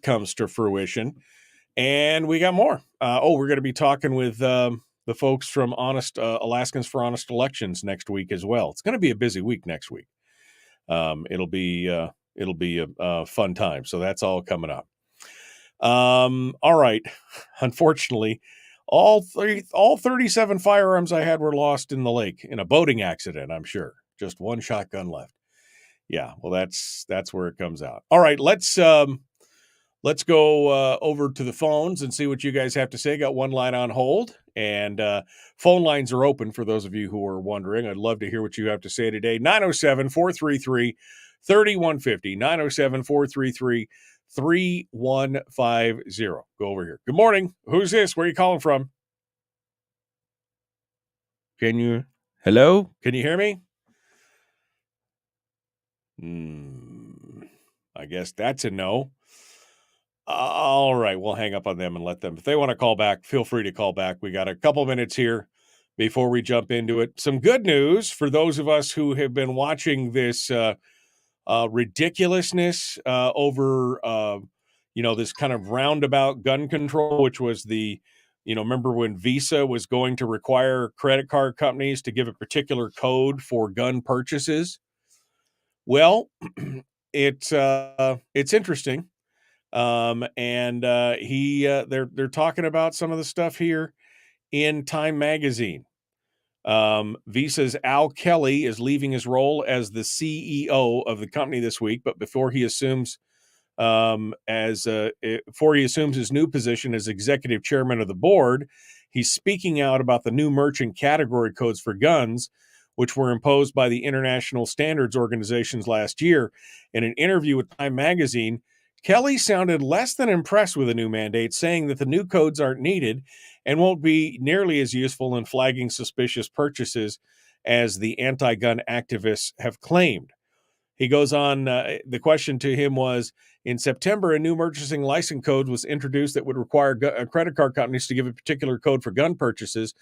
comes to fruition. And we got more. We're going to be talking with the folks from Alaskans for Honest Elections next week as well. It's going to be a busy week next week. It'll be a fun time. So that's all coming up. All right. Unfortunately, all 37 firearms I had were lost in the lake in a boating accident, I'm sure. Just 1 shotgun left. Yeah, well, that's where it comes out. All right, let's go over to the phones and see what you guys have to say. Got one line on hold, and phone lines are open for those of you who are wondering. I'd love to hear what you have to say today. 907-433-3150. 907-433-3150. Go over here. Good morning. Who's this? Where are you calling from? Hello? Can you hear me? I guess that's a no. All right, we'll hang up on them and let them. If they want to call back, feel free to call back. We got a couple minutes here before we jump into it. Some good news for those of us who have been watching this ridiculousness over, this kind of roundabout gun control, which was remember when Visa was going to require credit card companies to give a particular code for gun purchases? Well, it's interesting. They're talking about some of the stuff here in Time Magazine. Visa's Al Kelly is leaving his role as the CEO of the company this week, but before he assumes his new position as executive chairman of the board, he's speaking out about the new merchant category codes for guns, which were imposed by the International Standards Organizations last year. In an interview with Time Magazine, Kelly sounded less than impressed with the new mandate, saying that the new codes aren't needed and won't be nearly as useful in flagging suspicious purchases as the anti-gun activists have claimed. He goes on, the question to him was, in September, a new purchasing license code was introduced that would require credit card companies to give a particular code for gun purchases.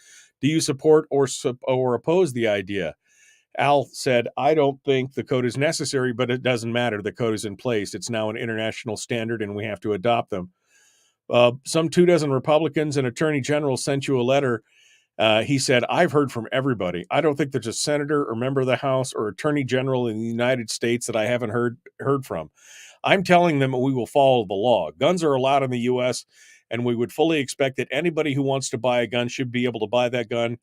Do you support or oppose the idea? Al said, I don't think the code is necessary, but it doesn't matter. The code is in place. It's now an international standard, and we have to adopt them. Some 24 Republicans and Attorney General sent you a letter. He said, I've heard from everybody. I don't think there's a senator or member of the House or Attorney General in the United States that I haven't heard from. I'm telling them we will follow the law. Guns are allowed in the U.S., and we would fully expect that anybody who wants to buy a gun should be able to buy that gun,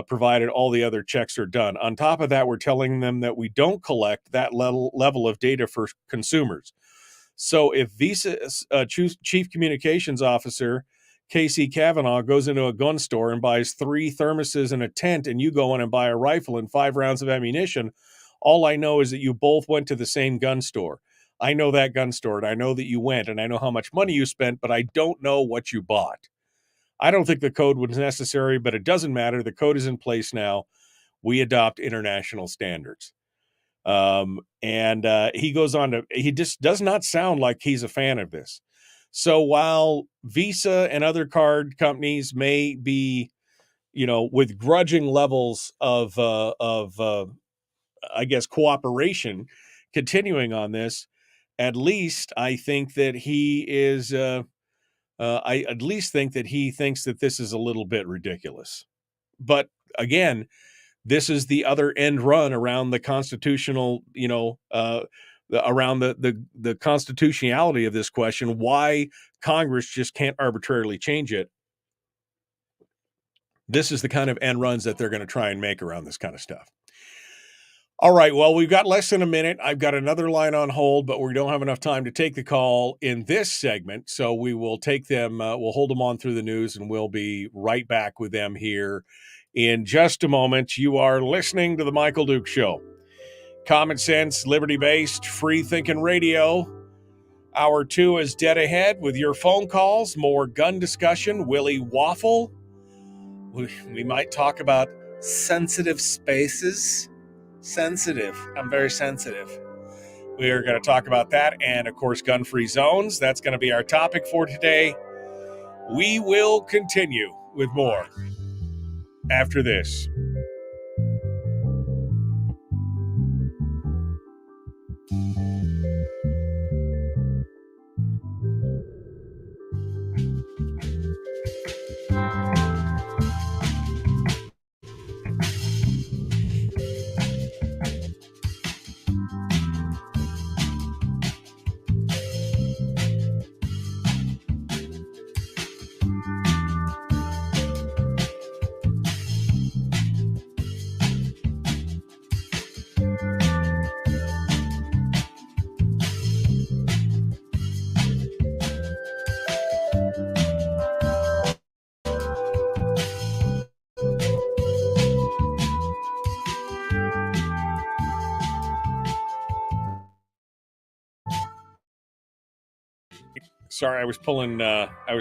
provided all the other checks are done. On top of that, we're telling them that we don't collect that level of data for consumers. So if Visa's Chief Communications Officer, Casey Kavanaugh, goes into a gun store and buys 3 thermoses and a tent, and you go in and buy a rifle and 5 rounds of ammunition, all I know is that you both went to the same gun store. I know that gun store, and I know that you went, and I know how much money you spent, but I don't know what you bought. I don't think the code was necessary, but it doesn't matter. The code is in place now. We adopt international standards. And he goes on to, he just does not sound like he's a fan of this. So while Visa and other card companies may be, with grudging levels of I guess, cooperation continuing on this, at least I think that he is, I at least think that he thinks that this is a little bit ridiculous. But again, this is the other end run around the constitutional, around the constitutionality of this question, why Congress just can't arbitrarily change it. This is the kind of end runs that they're going to try and make around this kind of stuff. All right, well, we've got less than a minute. I've got another line on hold, but we don't have enough time to take the call in this segment, so we will take them, we'll hold them on through the news, and we'll be right back with them here in just a moment. You are listening to The Michael Duke Show. Common sense, liberty-based, free-thinking radio. Hour 2 is dead ahead with your phone calls, more gun discussion, Willie Waffle. We might talk about sensitive spaces. Sensitive. I'm very sensitive. We are going to talk about that and, of course, gun-free zones. That's going to be our topic for today. We will continue with more after this. Sorry, I was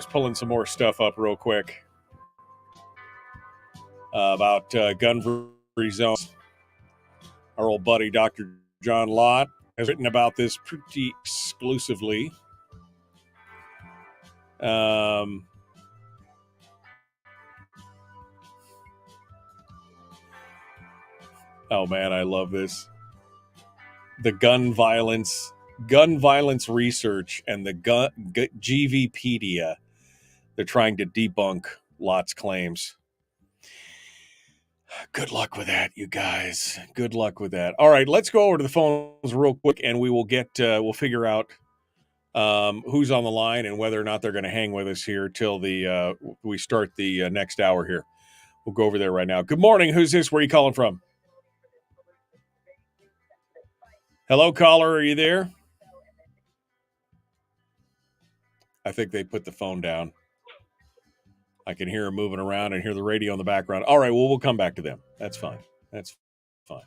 pulling some more stuff up real quick about gun-free zones. Our old buddy, Dr. John Lott, has written about this pretty exclusively. Oh man, I love this. The gun violence research and the GVpedia. They're trying to debunk Lott's claims. Good luck with that, you guys. Good luck with that. All right, let's go over to the phones real quick, and we will we'll figure out who's on the line and whether or not they're going to hang with us here till we start the next hour here. We'll go over there right now. Good morning. Who's this? Where are you calling from? Hello, caller. Are you there? I think they put the phone down. I can hear them moving around and hear the radio in the background. All right, well, we'll come back to them. That's fine. That's fine.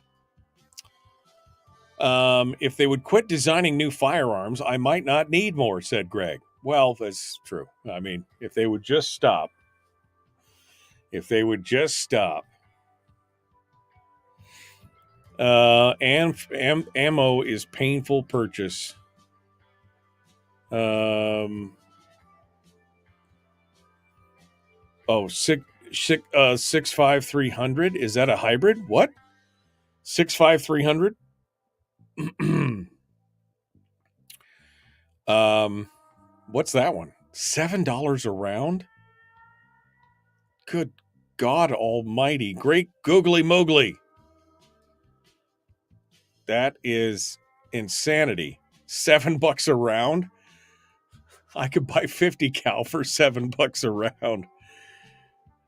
If they would quit designing new firearms, I might not need more, said Greg. Well, that's true. I mean, if they would just stop. Ammo is painful purchase. 65300. Is that a hybrid? What? 65300. What's that one? $7 a round? Good God almighty. Great googly moogly. That is insanity. $7 a round? I could buy 50 cal for $7 a round.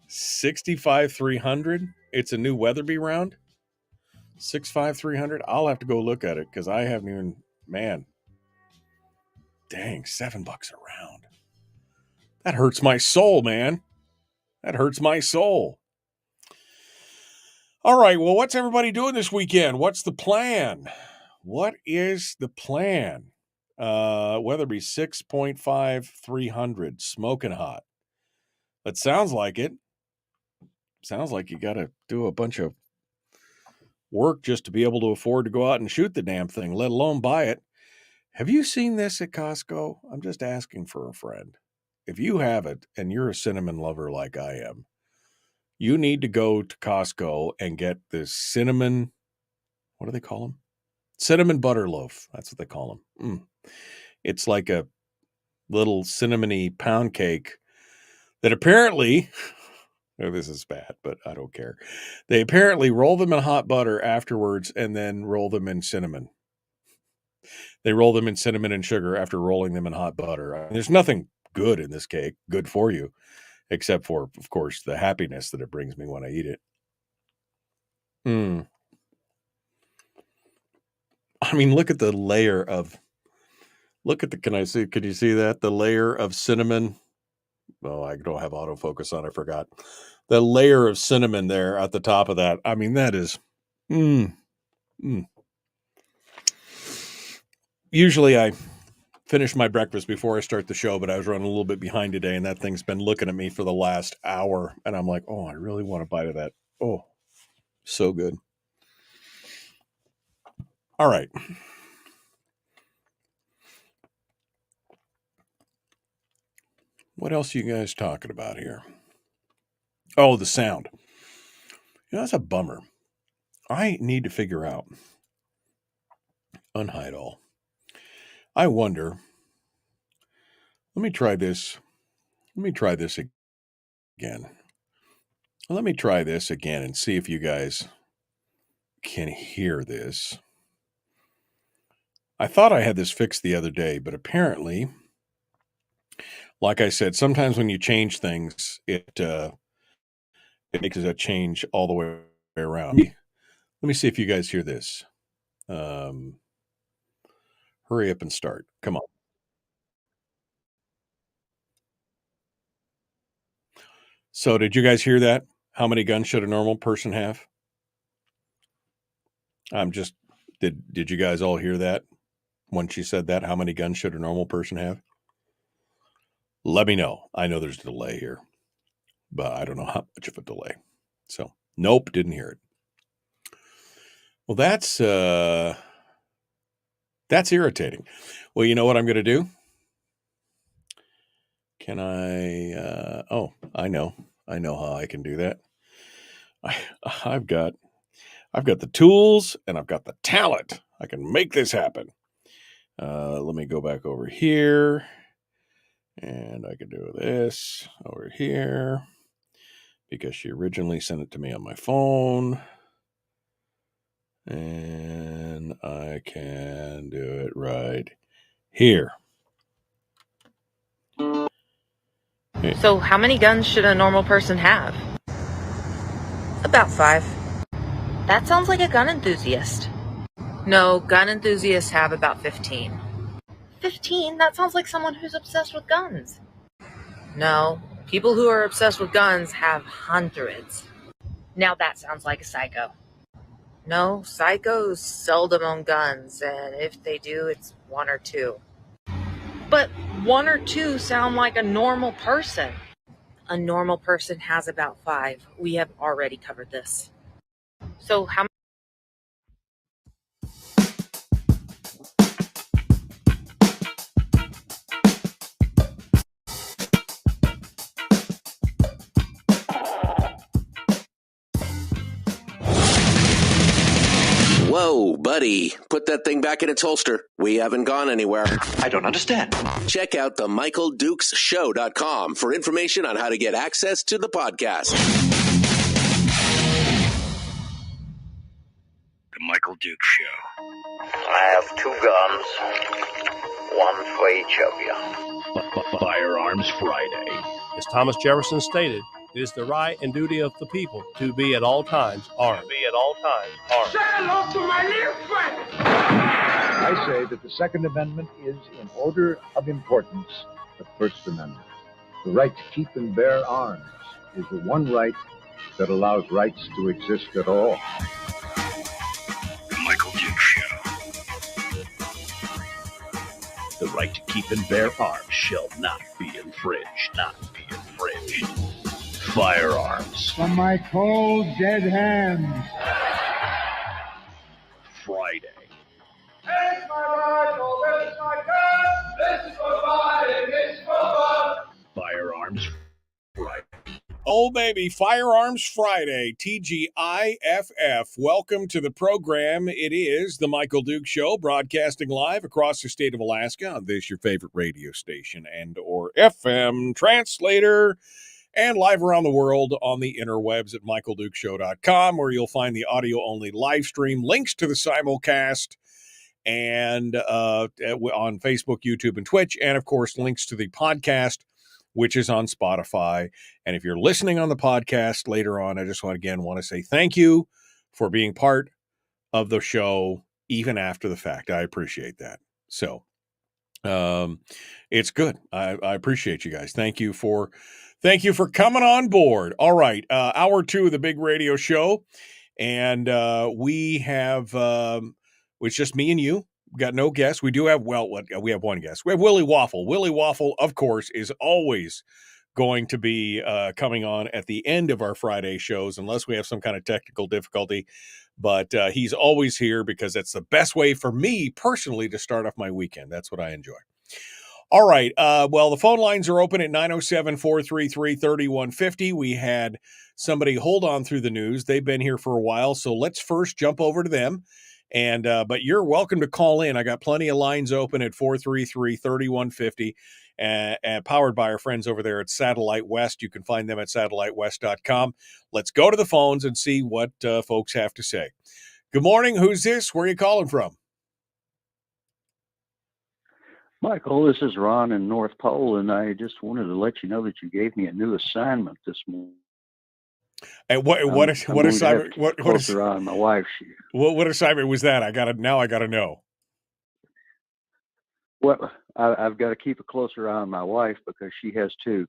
65300. It's a new Weatherby round. 65300. I'll have to go look at it because I haven't even. Man, dang, $7 a round. That hurts my soul, man. That hurts my soul. All right, well, what's everybody doing this weekend? What's the plan? What is the plan? Weatherby 6.5300, smoking hot. That sounds like it. Sounds like you got to do a bunch of work just to be able to afford to go out and shoot the damn thing, let alone buy it. Have you seen this at Costco? I'm just asking for a friend. If you have it and you're a cinnamon lover like I am, you need to go to Costco and get this cinnamon, what do they call them? Cinnamon butter loaf. That's what they call them. It's like a little cinnamony pound cake that apparently, oh, this is bad, but I don't care. They apparently roll them in hot butter afterwards and then roll them in cinnamon. They roll them in cinnamon and sugar after rolling them in hot butter. I mean, there's nothing good in this cake, good for you, except for, of course, the happiness that it brings me when I eat it. I mean, look at the layer of, could you see that? The layer of cinnamon. Oh, I don't have autofocus on, I forgot. The layer of cinnamon there at the top of that. I mean, that is, Usually I finish my breakfast before I start the show, but I was running a little bit behind today, and that thing's been looking at me for the last hour, and I'm like, oh, I really want a bite of that. Oh, so good. All right. What else are you guys talking about here? Oh, the sound. That's a bummer. I need to figure out. Unhide all. I wonder. Let me try this again. Let me try this again and see if you guys can hear this. I thought I had this fixed the other day, but apparently, like I said, sometimes when you change things, it makes a change all the way around. Let me see if you guys hear this. Hurry up and start. Come on. So did you guys hear that? How many guns should a normal person have? Did you guys all hear that? When she said that, how many guns should a normal person have? Let me know. I know there's a delay here, but I don't know how much of a delay. So, nope, didn't hear it. Well, that's irritating. Well, you know what I'm going to do? Can I, I know how I can do that. I've got the tools and I've got the talent. I can make this happen. Let me go back over here and I can do this over here because she originally sent it to me on my phone. And I can do it right here. So how many guns should a normal person have? About 5. That sounds like a gun enthusiast. No, gun enthusiasts have about 15. 15? That sounds like someone who's obsessed with guns. No, people who are obsessed with guns have hundreds. Now that sounds like a psycho. No, psychos seldom own guns, and if they do, it's 1 or 2. But 1 or 2 sound like a normal person. A normal person has about 5. We have already covered this. So how Whoa, buddy. Put that thing back in its holster. We haven't gone anywhere. I don't understand. Check out the MichaelDukesShow.com for information on how to get access to the podcast. The Michael Dukes Show. I have 2 guns, one for each of you. Firearms Friday. As Thomas Jefferson stated, it is the right and duty of the people to be at all times armed. Say hello to my little friend. I say that the Second Amendment is, in order of importance, the First Amendment. The right to keep and bear arms is the one right that allows rights to exist at all. The Michael Dukes Show. The right to keep and bear arms shall not be infringed. Firearms. From my cold, dead hands. Friday. This is my rifle, this is my gun, this is for fighting, this is for fun. Firearms Friday. Oh, baby, Firearms Friday, TGIFF. Welcome to the program. It is the Michael Dukes Show, broadcasting live across the state of Alaska on this, your favorite radio station and or FM translator, and live around the world on the interwebs at michaeldukeshow.com, where you'll find the audio-only live stream, links to the simulcast, and on Facebook, YouTube, and Twitch, and, of course, links to the podcast, which is on Spotify. And if you're listening on the podcast later on, I just want to say thank you for being part of the show, even after the fact. I appreciate that. So it's good. I appreciate you guys. Thank you for coming on board. All right. Hour 2 of the big radio show. And we have, it's just me and you. We got no guests. We do have, we have one guest. We have Willie Waffle. Willie Waffle, of course, is always going to be coming on at the end of our Friday shows, unless we have some kind of technical difficulty. But he's always here because that's the best way for me personally to start off my weekend. That's what I enjoy. All right. Well, the phone lines are open at 907-433-3150. We had somebody hold on through the news. They've been here for a while. So let's first jump over to them. And but you're welcome to call in. I got plenty of lines open at 433-3150 and powered by our friends over there at Satellite West. You can find them at satellitewest.com. Let's go to the phones and see what folks have to say. Good morning. Who's this? Where are you calling from? Michael, this is Ron in North Pole, and I just wanted to let you know that you gave me a new assignment this morning. And what assignment? What around my wife? What assignment was that? I gotta know. Well, I've got to keep a closer eye on my wife because she has 2.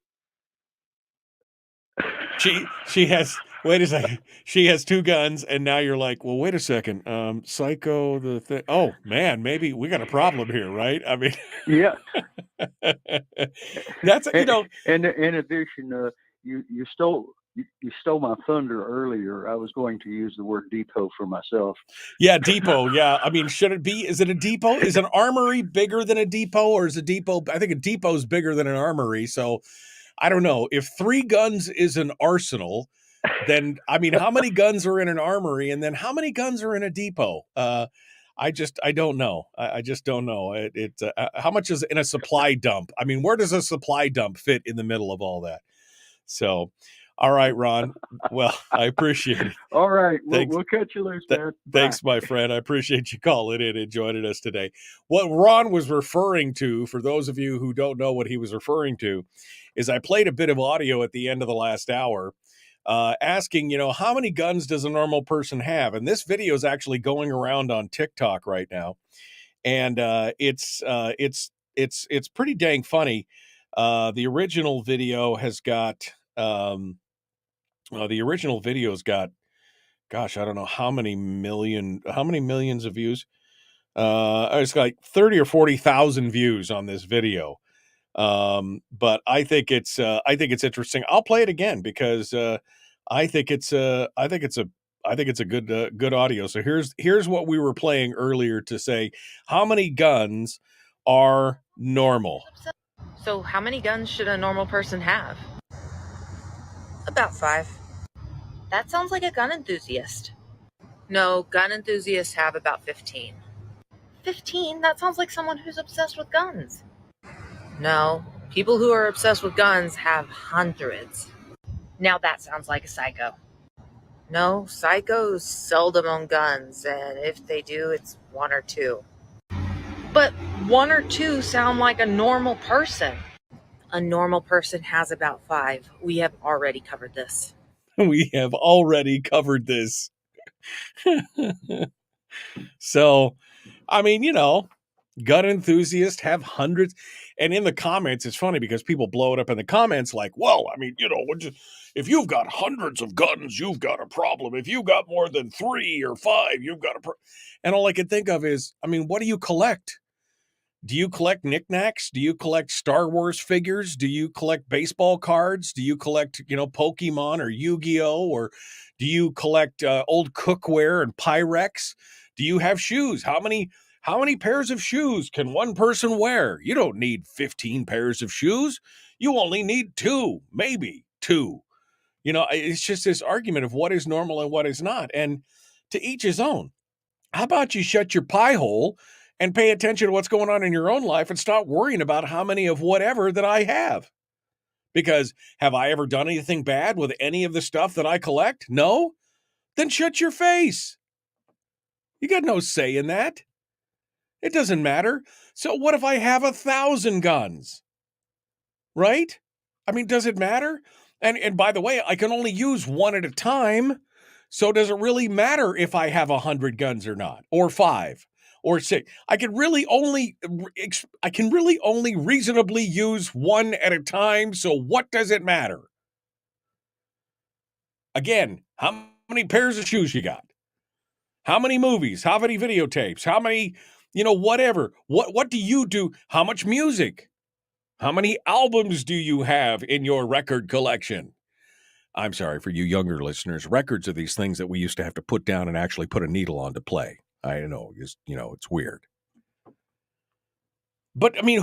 She has. Wait a second. She has 2 guns, and now you're like, well, wait a second. Psycho the thing. Oh man, maybe we got a problem here, right? I mean, yeah. That's And in addition, you stole my thunder earlier. I was going to use the word depot for myself. Yeah, depot. Yeah, I mean, should it be? Is it a depot? Is an armory bigger than a depot, or is a depot? I think a depot is bigger than an armory. So I don't know. If 3 guns is an arsenal, then I mean, how many guns are in an armory, and then how many guns are in a depot? I don't know. I just don't know. How much is in a supply dump? I mean, where does a supply dump fit in the middle of all that? So. All right, Ron. Well, I appreciate it. All right. We'll catch you loose, man. Thanks, my friend. I appreciate you calling in and joining us today. What Ron was referring to, for those of you who don't know what he was referring to, is I played a bit of audio at the end of the last hour asking, how many guns does a normal person have? And this video is actually going around on TikTok right now. And it's pretty dang funny. The original video has got... the original video's got, gosh, I don't know how many millions of views. It's like 30 or 40,000 views on this video. But I think it's interesting. I'll play it again because I think it's a good audio. So here's what we were playing earlier to say how many guns are normal. So how many guns should a normal person have? About 5. That sounds like a gun enthusiast. No, gun enthusiasts have about 15. 15? That sounds like someone who's obsessed with guns. No, people who are obsessed with guns have hundreds. Now that sounds like a psycho. No, psychos seldom own guns, and if they do, it's one or two. But one or two sound like a normal person. A normal person has about 5. We have already covered this. We have already covered this. So, I mean, gun enthusiasts have hundreds. And in the comments, it's funny because people blow it up in the comments like, well, I mean, if you've got hundreds of guns, you've got a problem. If you've got more than 3 or 5, you've got a problem. And all I can think of is, I mean, what do you collect? Do you collect knickknacks? Do you collect Star Wars figures? Do you collect baseball cards? Do you collect, Pokemon or Yu-Gi-Oh? Or do you collect old cookware and Pyrex? Do you have shoes? How many pairs of shoes can one person wear? You don't need 15 pairs of shoes. You only need 2, maybe 2. It's just this argument of what is normal and what is not. And to each his own. How about you shut your pie hole and pay attention to what's going on in your own life and stop worrying about how many of whatever that I have? Because have I ever done anything bad with any of the stuff that I collect? No? Then shut your face. You got no say in that. It doesn't matter. So what if I have 1,000 guns? Right? I mean, does it matter? And by the way, I can only use one at a time. So does it really matter if I have 100 guns or not? Or 5? Or 6? I can really only reasonably use one at a time. So what does it matter? Again, how many pairs of shoes you got? How many movies? How many videotapes? How many, whatever. What do you do? How much music? How many albums do you have in your record collection? I'm sorry for you younger listeners. Records are these things that we used to have to put down and actually put a needle on to play. I know, it's weird. But I mean,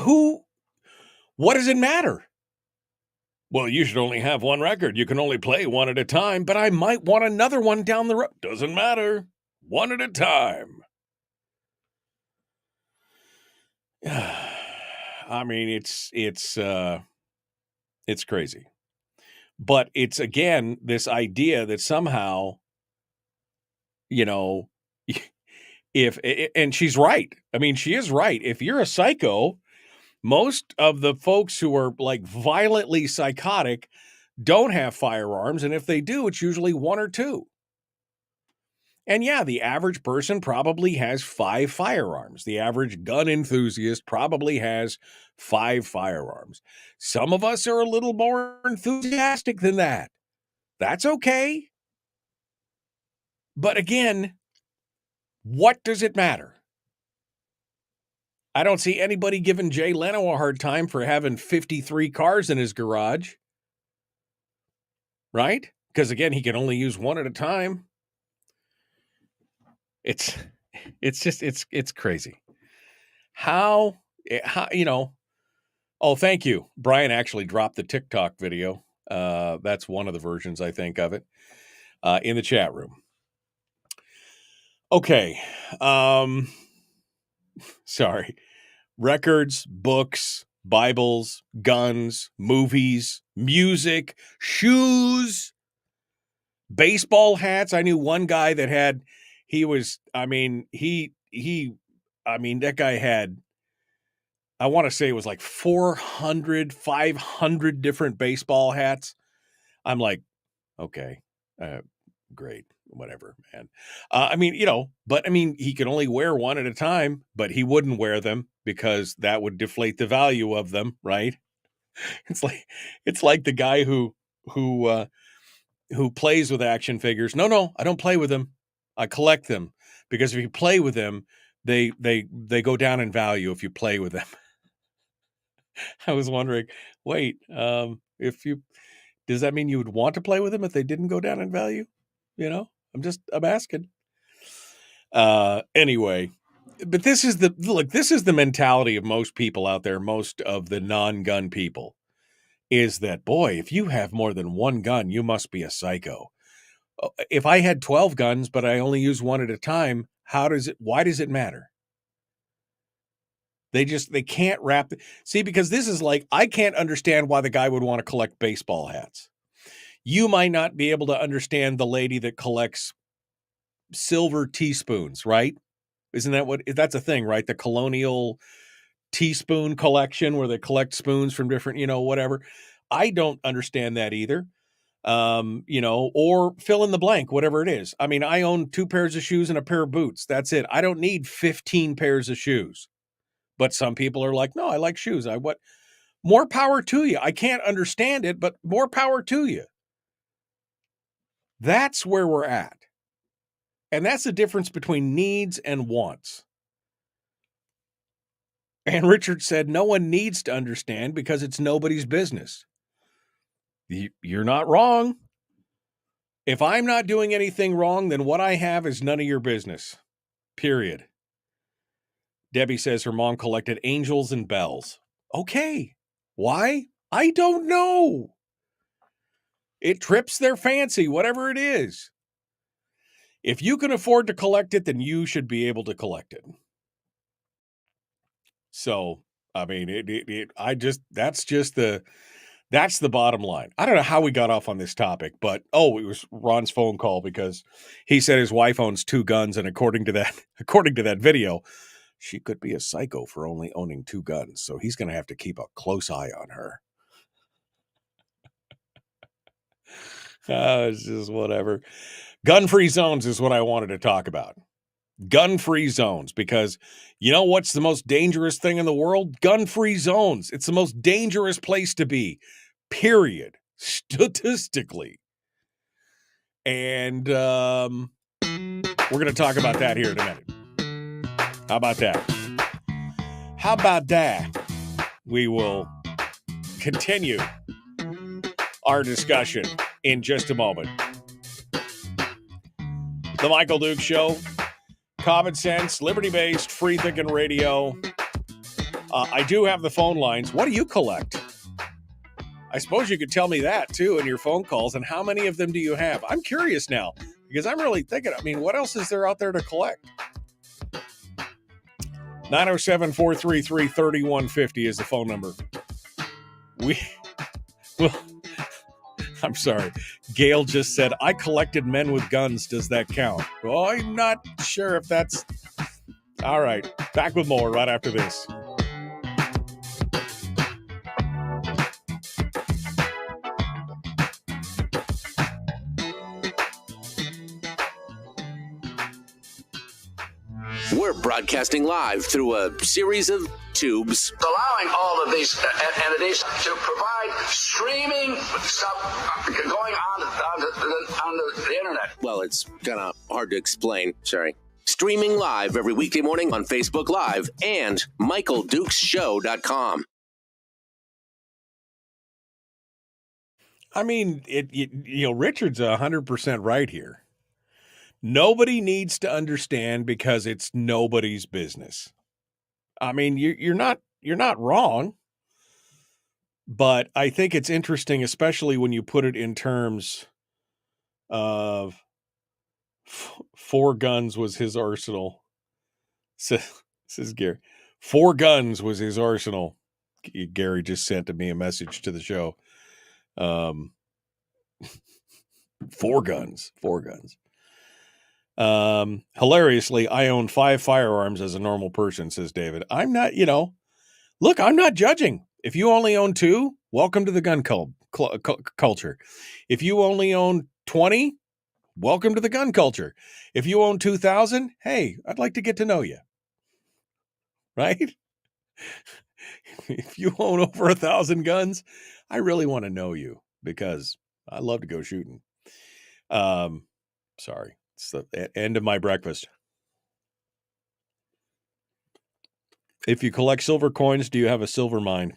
what does it matter? Well, you should only have one record. You can only play one at a time, but I might want another one down the road. Doesn't matter. One at a time. I mean, it's crazy. But it's, again, this idea that somehow, and she's right. I mean, she is right. If you're a psycho, most of the folks who are like violently psychotic don't have firearms. And if they do, it's usually 1 or 2. And yeah, the average person probably has 5 firearms. The average gun enthusiast probably has 5 firearms. Some of us are a little more enthusiastic than that. That's okay. But again, what does it matter? I don't see anybody giving Jay Leno a hard time for having 53 cars in his garage. Right? Because again, he can only use one at a time. It's crazy. How, oh, thank you. Brian actually dropped the TikTok video. That's one of the versions, I think, of it in the chat room. Okay. Sorry. Records, books, Bibles, guns, movies, music, shoes, baseball hats. I knew one guy that had, that guy had, I want to say it was like 400, 500 different baseball hats. I'm like, okay, great, whatever, man. He could only wear one at a time, but he wouldn't wear them because that would deflate the value of them, right? It's like the guy who plays with action figures. No, I don't play with them. I collect them because if you play with them, they go down in value if you play with them. I was wondering, wait, does that mean you would want to play with them if they didn't go down in value? I'm asking. Anyway, but this is the mentality of most people out there, most of the non-gun people, is that, boy, if you have more than one gun, you must be a psycho. If I had 12 guns, but I only use one at a time, why does it matter? They can't wrap it. See, because this is like, I can't understand why the guy would want to collect baseball hats. You might not be able to understand the lady that collects silver teaspoons, right? Isn't that that's a thing, right? The colonial teaspoon collection where they collect spoons from different, whatever. I don't understand that either. Or fill in the blank, whatever it is. I mean, I own 2 pairs of shoes and a pair of boots. That's it. I don't need 15 pairs of shoes. But some people are like, no, I like shoes. More power to you. I can't understand it, but more power to you. That's where we're at. And that's the difference between needs and wants. And Richard said, no one needs to understand because it's nobody's business. You're not wrong. If I'm not doing anything wrong, then what I have is none of your business. Period. Debbie says her mom collected angels and bells. Okay. Why? I don't know. It trips their fancy, whatever it is. If you can afford to collect it, then you should be able to collect it. So, I mean, that's the bottom line. I don't know how we got off on this topic, but it was Ron's phone call because he said his wife owns 2 guns, and according to that video, she could be a psycho for only owning 2 guns. So he's going to have to keep a close eye on her. It's just whatever. Gun-free zones is what I wanted to talk about. Gun-free zones, because you know what's the most dangerous thing in the world? Gun-free zones. It's the most dangerous place to be, period, statistically. And we're going to talk about that here in a minute. How about that? We will continue our discussion in just a moment. The Michael Duke Show. Common sense, liberty-based, free-thinking radio. I do have the phone lines. What do you collect? I suppose you could tell me that, too, in your phone calls. And how many of them do you have? I'm curious now, because I'm really thinking, what else is there out there to collect? 907-433-3150 is the phone number. I'm sorry. Gail just said, I collected men with guns. Does that count? Well, I'm not sure if that's... All right. Back with more right after this. We're broadcasting live through a series of tubes. Allowing all of these entities to provide streaming stuff going on the internet. Well, it's kind of hard to explain. Sorry. Streaming live every weekday morning on Facebook Live and MichaelDukesShow.com. I mean, Richard's 100% right here. Nobody needs to understand because it's nobody's business. I mean, you're not wrong, but I think it's interesting, especially when you put it in terms of 4 guns was his arsenal. Says Gary. 4 guns was his arsenal. Gary just sent me a message to the show. 4 guns. Hilariously, I own 5 firearms as a normal person, says David. I'm not, look, I'm not judging. If you only own 2, welcome to the gun culture. If you only own 20, welcome to the gun culture. If you own 2,000, hey, I'd like to get to know you. Right? If you own over 1,000 guns, I really want to know you because I love to go shooting. Sorry. It's the end of my breakfast. If you collect silver coins, do you have a silver mine?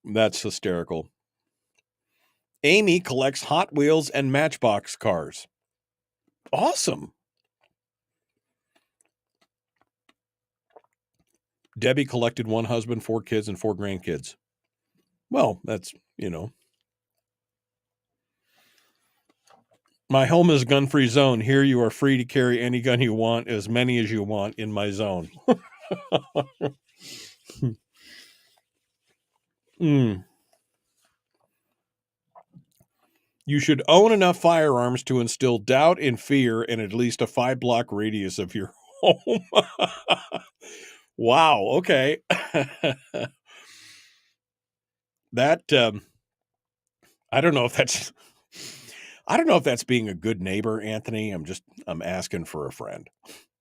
That's hysterical. Amy collects Hot Wheels and Matchbox cars. Awesome. Debbie collected 1 husband, 4 kids, and 4 grandkids. Well, that's, My home is gun-free zone. Here you are free to carry any gun you want, as many as you want in my zone. Mm. You should own enough firearms to instill doubt and fear in at least a 5-block radius of your home. Wow. Okay. That I don't know if that's being a good neighbor, Anthony. I'm asking for a friend.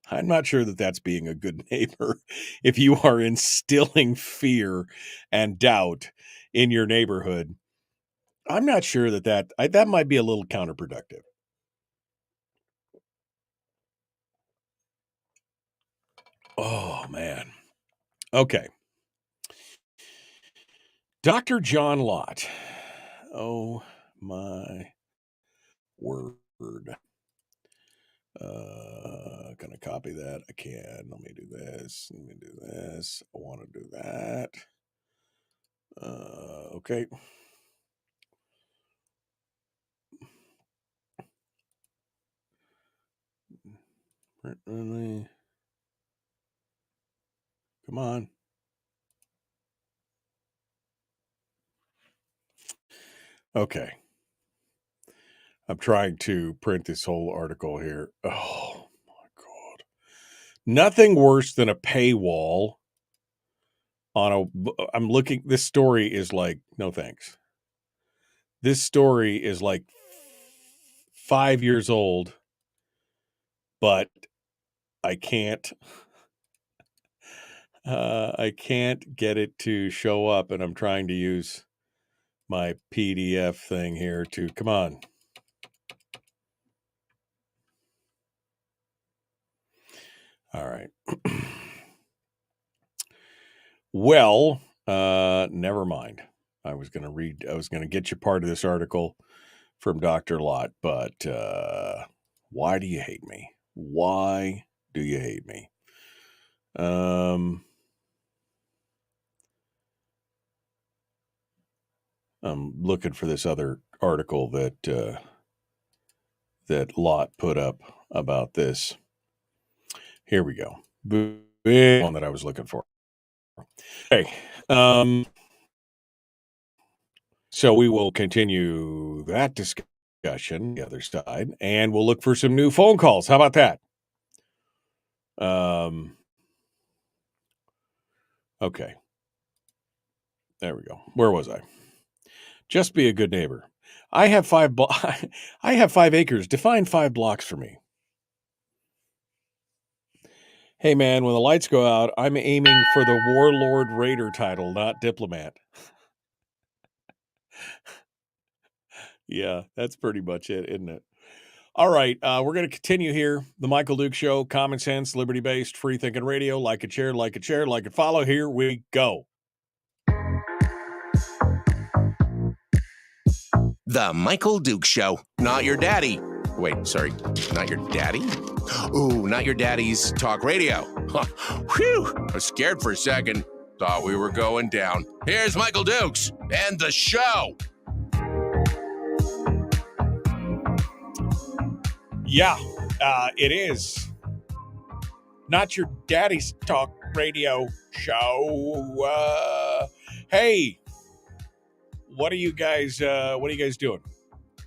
I'm not sure that that's being a good neighbor if you are instilling fear and doubt in your neighborhood. I'm not sure that might be a little counterproductive. Oh, man. Okay. Dr. John Lott. Oh, my word. Gonna copy that. I can. Let me do this. Let me do this. I want to do that. Okay. Really? Come on. Okay. I'm trying to print this whole article here. Oh my God. Nothing worse than a paywall I'm looking, this story is like, no thanks. This story is like 5 years old, but I can't get it to show up, and I'm trying to use my PDF thing here to, come on. All right. Well, never mind. I was going to get you part of this article from Dr. Lott, but why do you hate me? Why do you hate me? I'm looking for this other article that Lott put up about this. Here we go. Big one that I was looking for. Okay. So we will continue that discussion, the other side, and we'll look for some new phone calls. How about that? Okay. There we go. Where was I? Just be a good neighbor. I have 5 acres. Define 5 blocks for me. Hey man, when the lights go out, I'm aiming for the Warlord Raider title, not Diplomat. Yeah, that's pretty much it, isn't it? All right, we're going to continue here. The Michael Duke Show, common sense, liberty-based, free-thinking radio. Like it, share, like it, follow. Here we go. The Michael Duke Show. Not your daddy. Wait, sorry. Not your daddy? Ooh, not your daddy's talk radio. Whew. I was scared for a second. Thought we were going down. Here's Michael Dukes and the show. Yeah, it is. Not your daddy's talk radio show. Hey, what are you guys doing?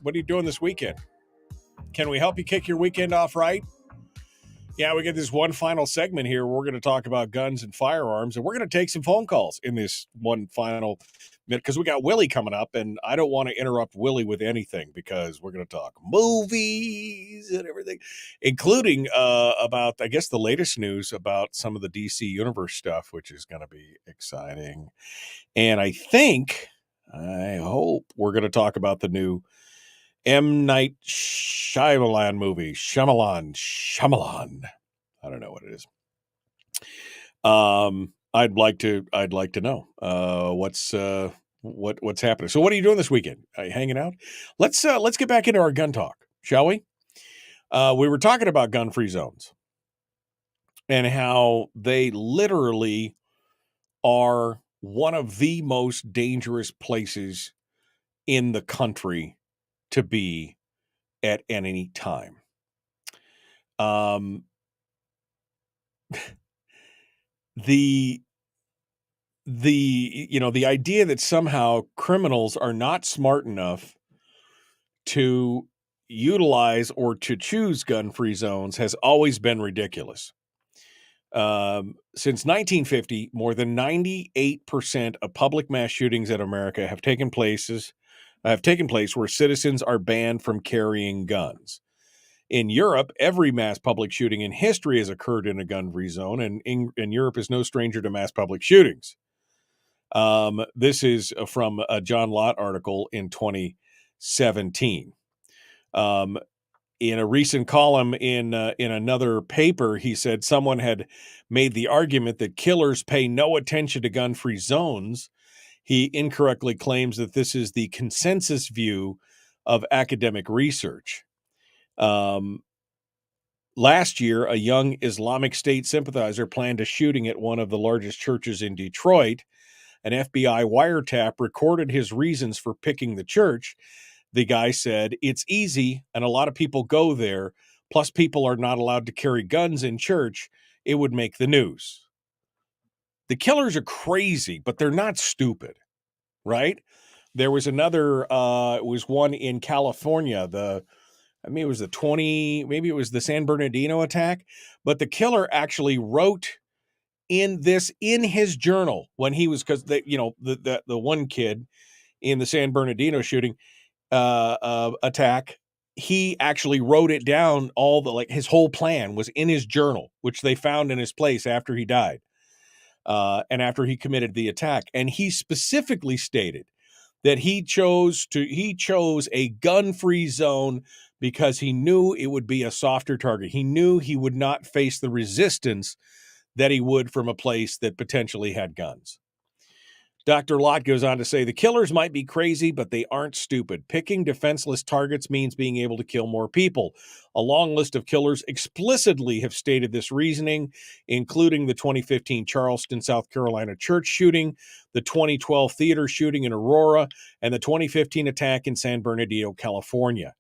What are you doing this weekend? Can we help you kick your weekend off right? Yeah, we get this one final segment here. We're going to talk about guns and firearms, and we're going to take some phone calls in this one final minute because we got Willie coming up, and I don't want to interrupt Willie with anything because we're going to talk movies and everything, including about, I guess, the latest news about some of the DC Universe stuff, which is going to be exciting. And I hope we're going to talk about the new M. Night Shyamalan movie. Shyamalan. I don't know what it is. I'd like to know what's happening. So what are you doing this weekend? Are you hanging out? Let's get back into our gun talk, shall we? We were talking about gun-free zones and how they literally are one of the most dangerous places in the country to be at any time. The idea that somehow criminals are not smart enough to utilize or to choose gun-free zones has always been ridiculous. Since 1950, more than 98% of public mass shootings in America have taken place where citizens are banned from carrying guns. In Europe, every mass public shooting in history has occurred in a gun-free zone, and Europe is no stranger to mass public shootings. This is from a John Lott article in 2017. In a recent column in another paper, he said someone had made the argument that killers pay no attention to gun-free zones. He incorrectly claims that this is the consensus view of academic research. Last year, a young Islamic State sympathizer planned a shooting at one of the largest churches in Detroit. An FBI wiretap recorded his reasons for picking the church. The guy said, "It's easy, and a lot of people go there. Plus, people are not allowed to carry guns in church. It would make the news." The killers are crazy, but they're not stupid, right? There was another, it was one in California. It was the San Bernardino attack, but the killer actually wrote in his journal when he was, because the one kid in the San Bernardino shooting attack, he actually wrote it down. His whole plan was in his journal, which they found in his place after he died, and after he committed the attack. And he specifically stated that he chose a gun-free zone because he knew it would be a softer target. He knew he would not face the resistance that he would from a place that potentially had guns. Dr. Lott goes on to say, the killers might be crazy, but they aren't stupid. Picking defenseless targets means being able to kill more people. A long list of killers explicitly have stated this reasoning, including the 2015 Charleston, South Carolina church shooting, the 2012 theater shooting in Aurora, and the 2015 attack in San Bernardino, California.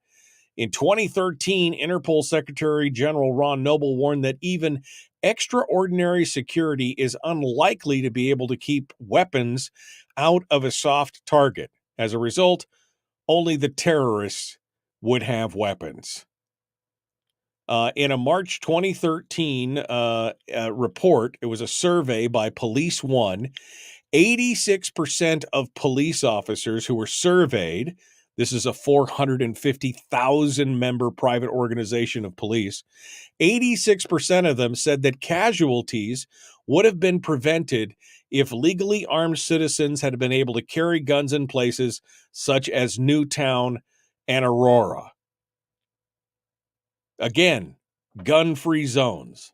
In 2013, Interpol Secretary General Ron Noble warned that even extraordinary security is unlikely to be able to keep weapons out of a soft target. As a result, only the terrorists would have weapons. In a March 2013 report, it was a survey by Police One, 86% of police officers who were surveyed, this is a 450,000 member private organization of police, 86% of them said that casualties would have been prevented if legally armed citizens had been able to carry guns in places such as Newtown and Aurora. Again, gun-free zones.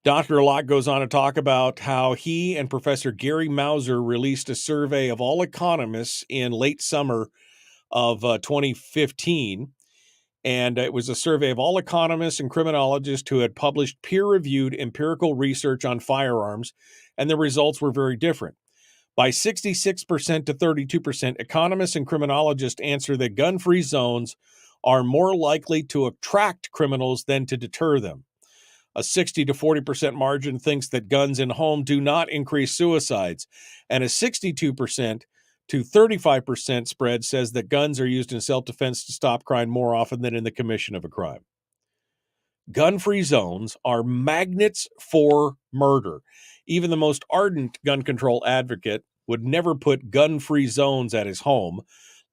Dr. Lott goes on to talk about how he and Professor Gary Mauser released a survey of all economists in late summer of 2015. And it was a survey of all economists and criminologists who had published peer-reviewed empirical research on firearms, and the results were very different. By 66% to 32%, economists and criminologists answer that gun-free zones are more likely to attract criminals than to deter them. A 60 to 40% margin thinks that guns in home do not increase suicides, and a 62% to 35% spread says that guns are used in self-defense to stop crime more often than in the commission of a crime. Gun-free zones are magnets for murder. Even the most ardent gun control advocate would never put gun-free zones at his home.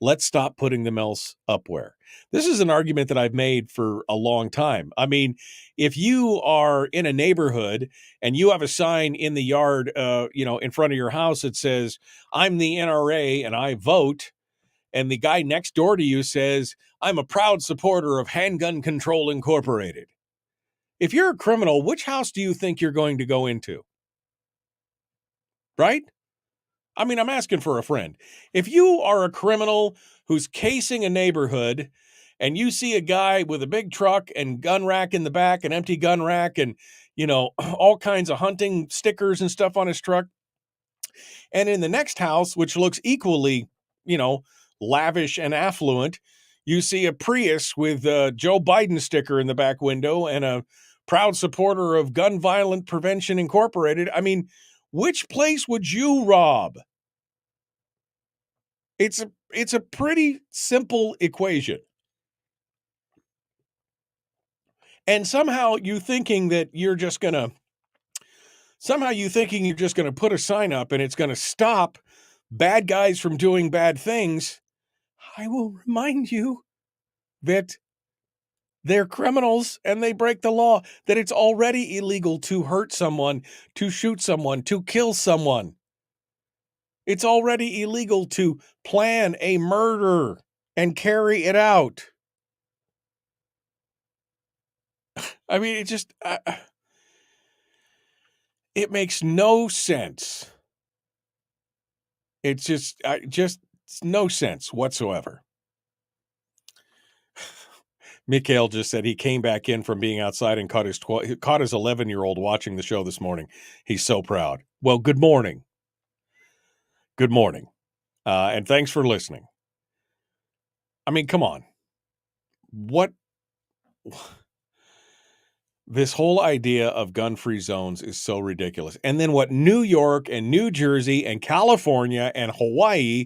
Let's stop putting them else upwhere. This is an argument that I've made for a long time. I mean, if you are in a neighborhood and you have a sign in the yard, in front of your house that says, "I'm the NRA and I vote," and the guy next door to you says, "I'm a proud supporter of Handgun Control Incorporated." If you're a criminal, which house do you think you're going to go into? Right? I mean, I'm asking for a friend. If you are a criminal who's casing a neighborhood and you see a guy with a big truck and gun rack in the back, an empty gun rack, and, all kinds of hunting stickers and stuff on his truck, and in the next house, which looks equally, lavish and affluent, you see a Prius with a Joe Biden sticker in the back window and a proud supporter of Gun Violence Prevention Incorporated. I mean, which place would you rob? It's a pretty simple equation. And somehow you thinking you're just going to put a sign up and it's going to stop bad guys from doing bad things. I will remind you that they're criminals and they break the law, that it's already illegal to hurt someone, to shoot someone, to kill someone. It's already illegal to plan a murder and carry it out. I mean, it just, it makes no sense. It's just no sense whatsoever. Mikhail just said he came back in from being outside and caught his 11-year-old watching the show this morning. He's so proud. Well, good morning. Good morning. And thanks for listening. I mean, come on. What? This whole idea of gun-free zones is so ridiculous. And then what New York and New Jersey and California and Hawaii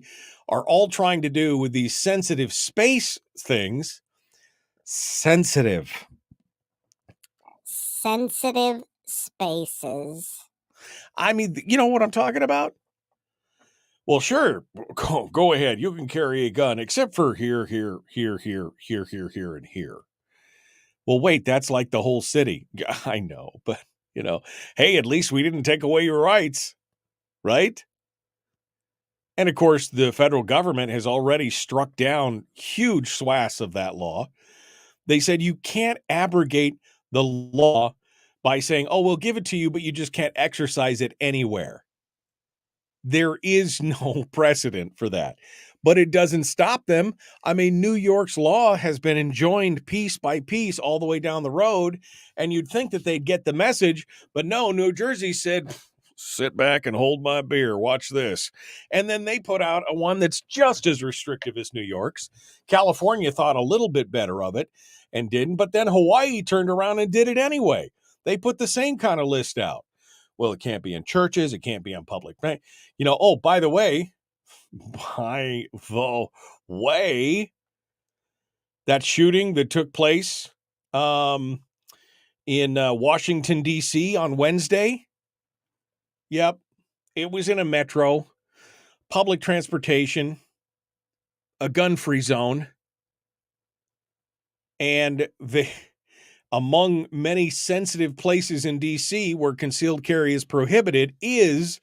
are all trying to do with these sensitive space things. Sensitive spaces. I mean, you know what I'm talking about? Well, sure. Go ahead. You can carry a gun, except for here, here, here, here, here, here, here, and here. Well, wait, that's like the whole city. I know, but, hey, at least we didn't take away your rights, right? And, of course, the federal government has already struck down huge swaths of that law. They said you can't abrogate the law by saying, oh, we'll give it to you, but you just can't exercise it anywhere. There is no precedent for that. But it doesn't stop them. I mean, New York's law has been enjoined piece by piece all the way down the road, and you'd think that they'd get the message, but no, New Jersey said, sit back and hold my beer, watch this. And then they put out a one that's just as restrictive as New York's. California thought a little bit better of it and didn't, but then Hawaii turned around and did it anyway. They put the same kind of list out. Well, it can't be in churches, it can't be on public. Oh, by the way, that shooting that took place in Washington, D.C. on Wednesday. Yep. It was in a metro, public transportation, a gun-free zone. And among many sensitive places in D.C. where concealed carry is prohibited is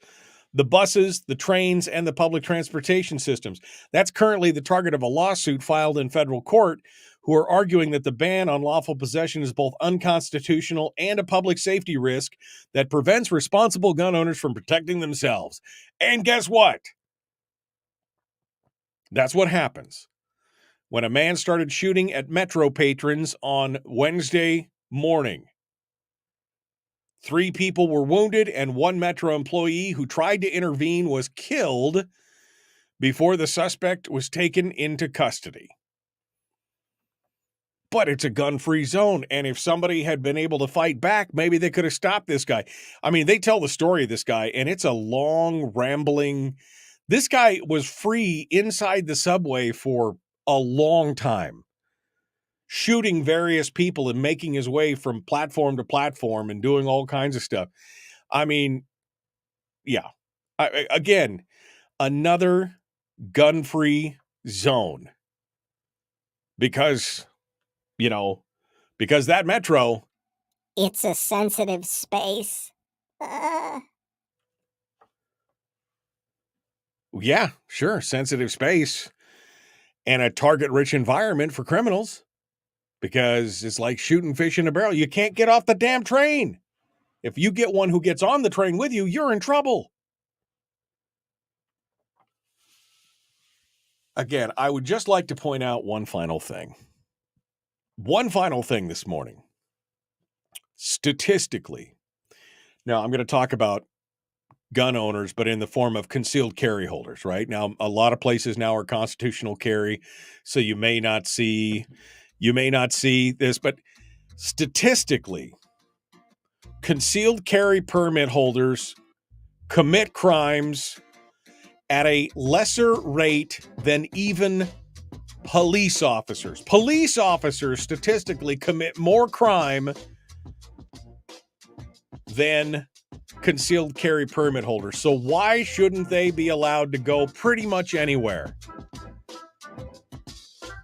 the buses, the trains, and the public transportation systems. That's currently the target of a lawsuit filed in federal court, who are arguing that the ban on lawful possession is both unconstitutional and a public safety risk that prevents responsible gun owners from protecting themselves. And guess what? That's what happens when a man started shooting at Metro patrons on Wednesday morning. 3 people were wounded, and 1 Metro employee who tried to intervene was killed before the suspect was taken into custody. But it's a gun-free zone, and if somebody had been able to fight back, maybe they could have stopped this guy. I mean, they tell the story of this guy, and it's a long, rambling... This guy was free inside the subway for a long time, shooting various people and making his way from platform to platform and doing all kinds of stuff. I mean, yeah. Again, another gun-free zone. Because that metro... It's a sensitive space. Yeah, sure. Sensitive space. And a target-rich environment for criminals. Because it's like shooting fish in a barrel. You can't get off the damn train. If you get one who gets on the train with you, you're in trouble. Again, I would just like to point out one final thing. One final thing this morning. Statistically. Now, I'm going to talk about gun owners, but in the form of concealed carry holders, right? Now, a lot of places now are constitutional carry, so you may not see this, but statistically, concealed carry permit holders commit crimes at a lesser rate than even police officers. Police officers statistically commit more crime than concealed carry permit holders. So why shouldn't they be allowed to go pretty much anywhere?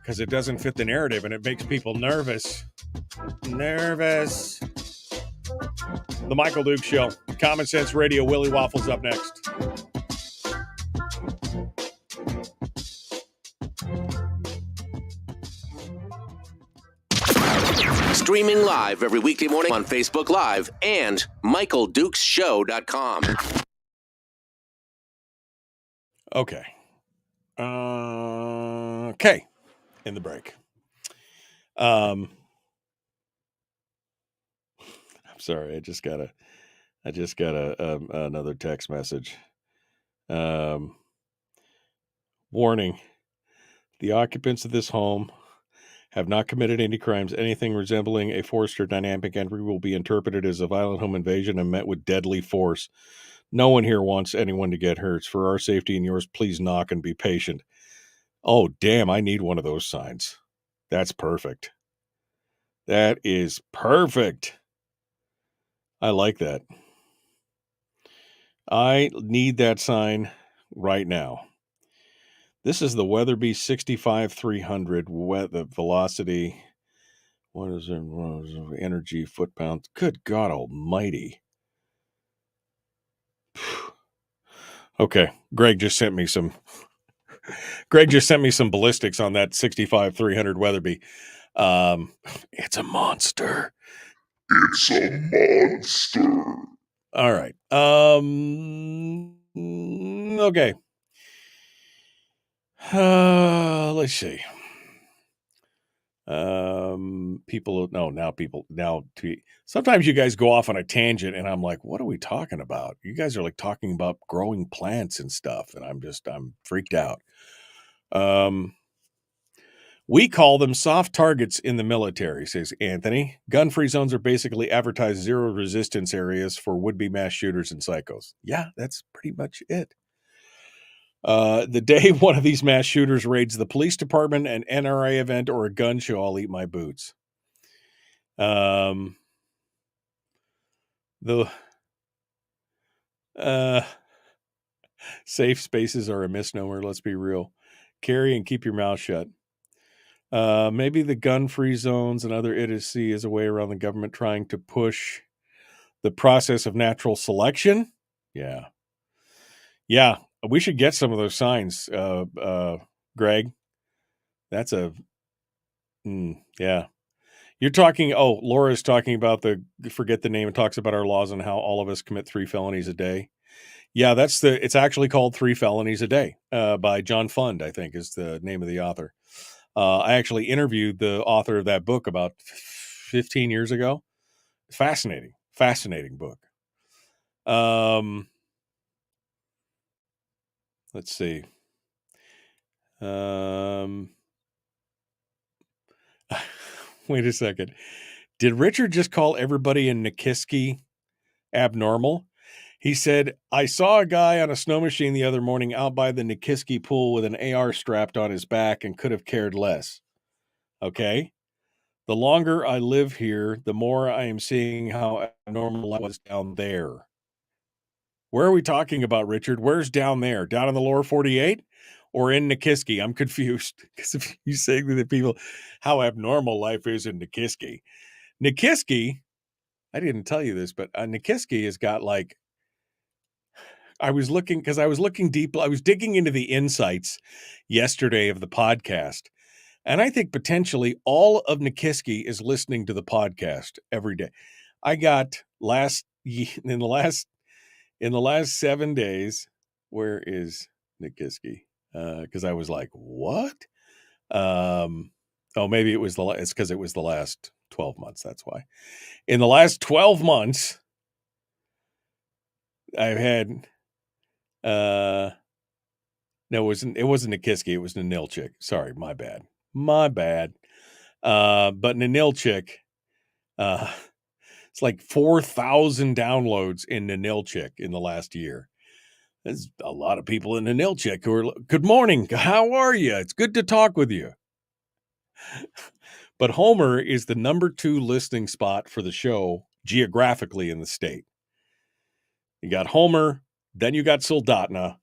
Because it doesn't fit the narrative and it makes people nervous. Nervous. The Michael Duke Show. Common Sense Radio. Willie Waffle's up next. Streaming live every weekday morning on Facebook Live and MichaelDukesShow.com. Okay. Okay. In the break. I'm sorry. I just got another text message. Warning. The occupants of this home have not committed any crimes. Anything resembling a forced or dynamic entry will be interpreted as a violent home invasion and met with deadly force. No one here wants anyone to get hurt. For our safety and yours, please knock and be patient. Oh, damn, I need one of those signs. That's perfect. That is perfect. I like that. I need that sign right now. This is the Weatherby 65-300 the velocity. What is it? Energy foot pounds. Good God almighty. Okay. Greg just sent me some ballistics on that 65-300 Weatherby. It's a monster. It's a monster. All right. Okay. Let's see. Sometimes you guys go off on a tangent and I'm like, what are we talking about? You guys are like talking about growing plants and stuff. And I'm freaked out. We call them soft targets in the military, says Anthony. Gun-free zones are basically advertised zero resistance areas for would-be mass shooters and psychos. Yeah, that's pretty much it. The day one of these mass shooters raids the police department, an NRA event, or a gun show, I'll eat my boots. Safe spaces are a misnomer. Let's be real. Carry and keep your mouth shut. Maybe the gun-free zones and other idiocy is a way around the government trying to push the process of natural selection. Yeah. We should get some of those signs, Greg. That's yeah. You're talking, Laura's talking about forget the name, and talks about our laws and how all of us commit 3 felonies a day. Yeah, it's actually called 3 Felonies a Day, by John Fund, I think is the name of the author. I actually interviewed the author of that book about 15 years ago. Fascinating book. Let's see. Wait a second. Did Richard just call everybody in Nikiski abnormal? He said, I saw a guy on a snow machine the other morning out by the Nikiski pool with an AR strapped on his back and could have cared less. Okay. The longer I live here, the more I am seeing how abnormal I was down there. Where are we talking about, Richard? Where's down there? Down in the lower 48 or in Nikiski? I'm confused because if you say to the people how abnormal life is in Nikiski, I didn't tell you this, but Nikiski has got like, I was digging into the insights yesterday of the podcast. And I think potentially all of Nikiski is listening to the podcast every day. I got in the last 7 days, where is Nikiski? Because I was like, what? Maybe it's because it was the last 12 months. That's why. In the last 12 months, I've had No, it wasn't Nikiski. It was Nanilchik. Sorry, my bad. But Nanilchik, it's like 4,000 downloads in Nanilchik in the last year. There's a lot of people in Nanilchik who are, good morning, how are you? It's good to talk with you. But Homer is the number 2 listening spot for the show geographically in the state. You got Homer, then you got Soldotna,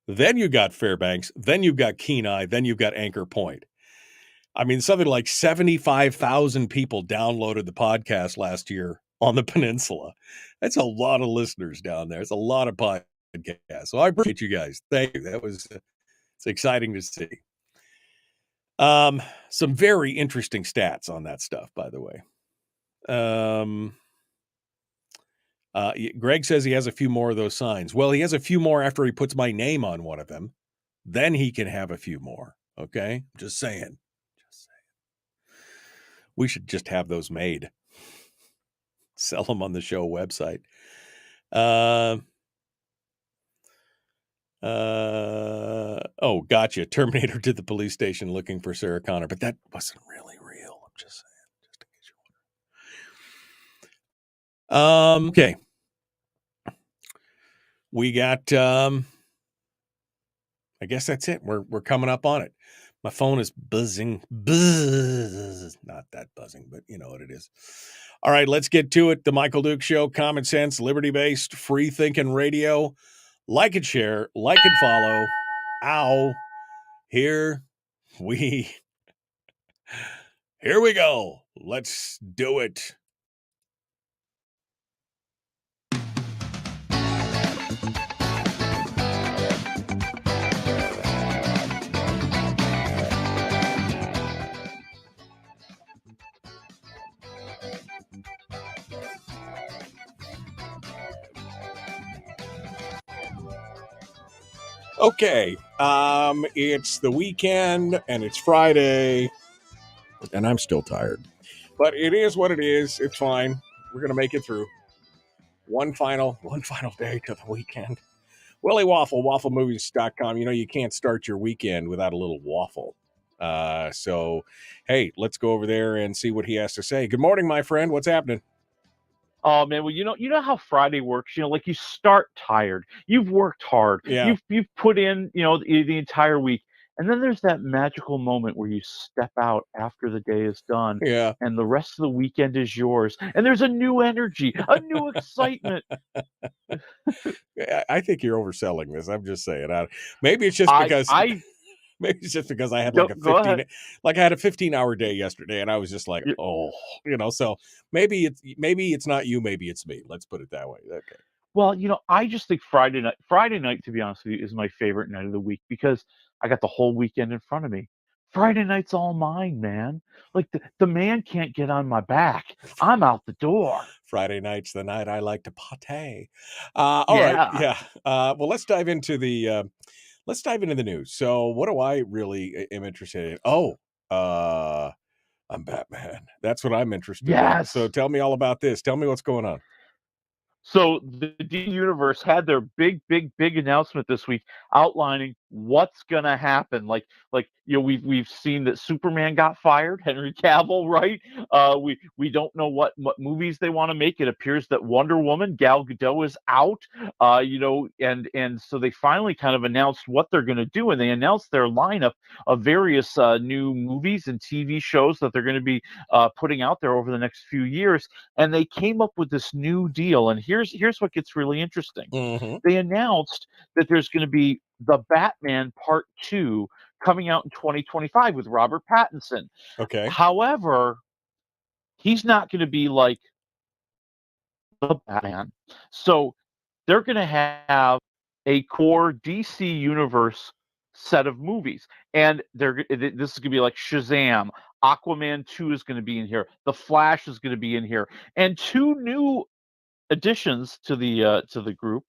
then you got Fairbanks, then you've got Kenai, then you've got Anchor Point. I mean, something like 75,000 people downloaded the podcast last year on the peninsula. That's a lot of listeners down there. It's a lot of podcasts. So I appreciate you guys. Thank you. It's exciting to see. Some very interesting stats on that stuff, by the way. Greg says he has a few more of those signs. Well, he has a few more after he puts my name on one of them. Then he can have a few more. Okay? Just saying. We should just have those made. Sell them on the show website. Oh, gotcha. Terminator to the police station looking for Sarah Connor, but that wasn't really real. I'm just saying, just in case you're wondering. Okay. We got I guess that's it. We're coming up on it. My phone is buzzing. Buzz. Not that buzzing, but you know what it is. All right, let's get to it. The Michael Duke Show, common sense, liberty-based, free-thinking radio. Like and share, like and follow. Ow. Here we go. Let's do it. Okay, it's the weekend and it's Friday and I'm still tired, but it is what it is. It's fine. We're going to make it through one final day to the weekend. Willie Waffle, wafflemovies.com. You know, you can't start your weekend without a little waffle. So, hey, let's go over there and see what he has to say. Good morning, my friend. What's happening? Oh man, well you know how Friday works. You know, like you start tired, you've worked hard, Yeah. you've put in the entire week, and then there's that magical moment where you step out after the day is done, Yeah. and the rest of the weekend is yours, and there's a new energy, a new excitement. I think you're overselling this. I'm just saying. Maybe it's just because maybe it's just because I had like a 15-hour day yesterday, and I was just like, so maybe it's not you, maybe it's me. Let's put it that way. Okay. Well, I just think Friday night, to be honest with you, is my favorite night of the week because I got the whole weekend in front of me. Friday night's all mine, man. Like the man can't get on my back. I'm out the door. Friday night's the night I like to party. All right. Yeah. Well, let's dive into the news. So what do I really am interested in? I'm Batman. That's what I'm interested in. So tell me all about this. Tell me what's going on. So the DC Universe had their big announcement this week outlining what's gonna happen. Like we've seen that Superman got fired, Henry Cavill, right? We don't know what movies they want to make. It appears that Wonder Woman, Gal Gadot, is out. And so they finally kind of announced what they're gonna do, and they announced their lineup of various new movies and TV shows that they're gonna be putting out there over the next few years. And they came up with this new deal, and here's what gets really interesting. Mm-hmm. They announced that there's going to be the Batman Part 2 coming out in 2025 with Robert Pattinson. Okay. However, he's not going to be like the Batman. So they're going to have a core DC Universe set of movies. And this is going to be like Shazam. Aquaman 2 is going to be in here. The Flash is going to be in here. And 2 new additions to the group: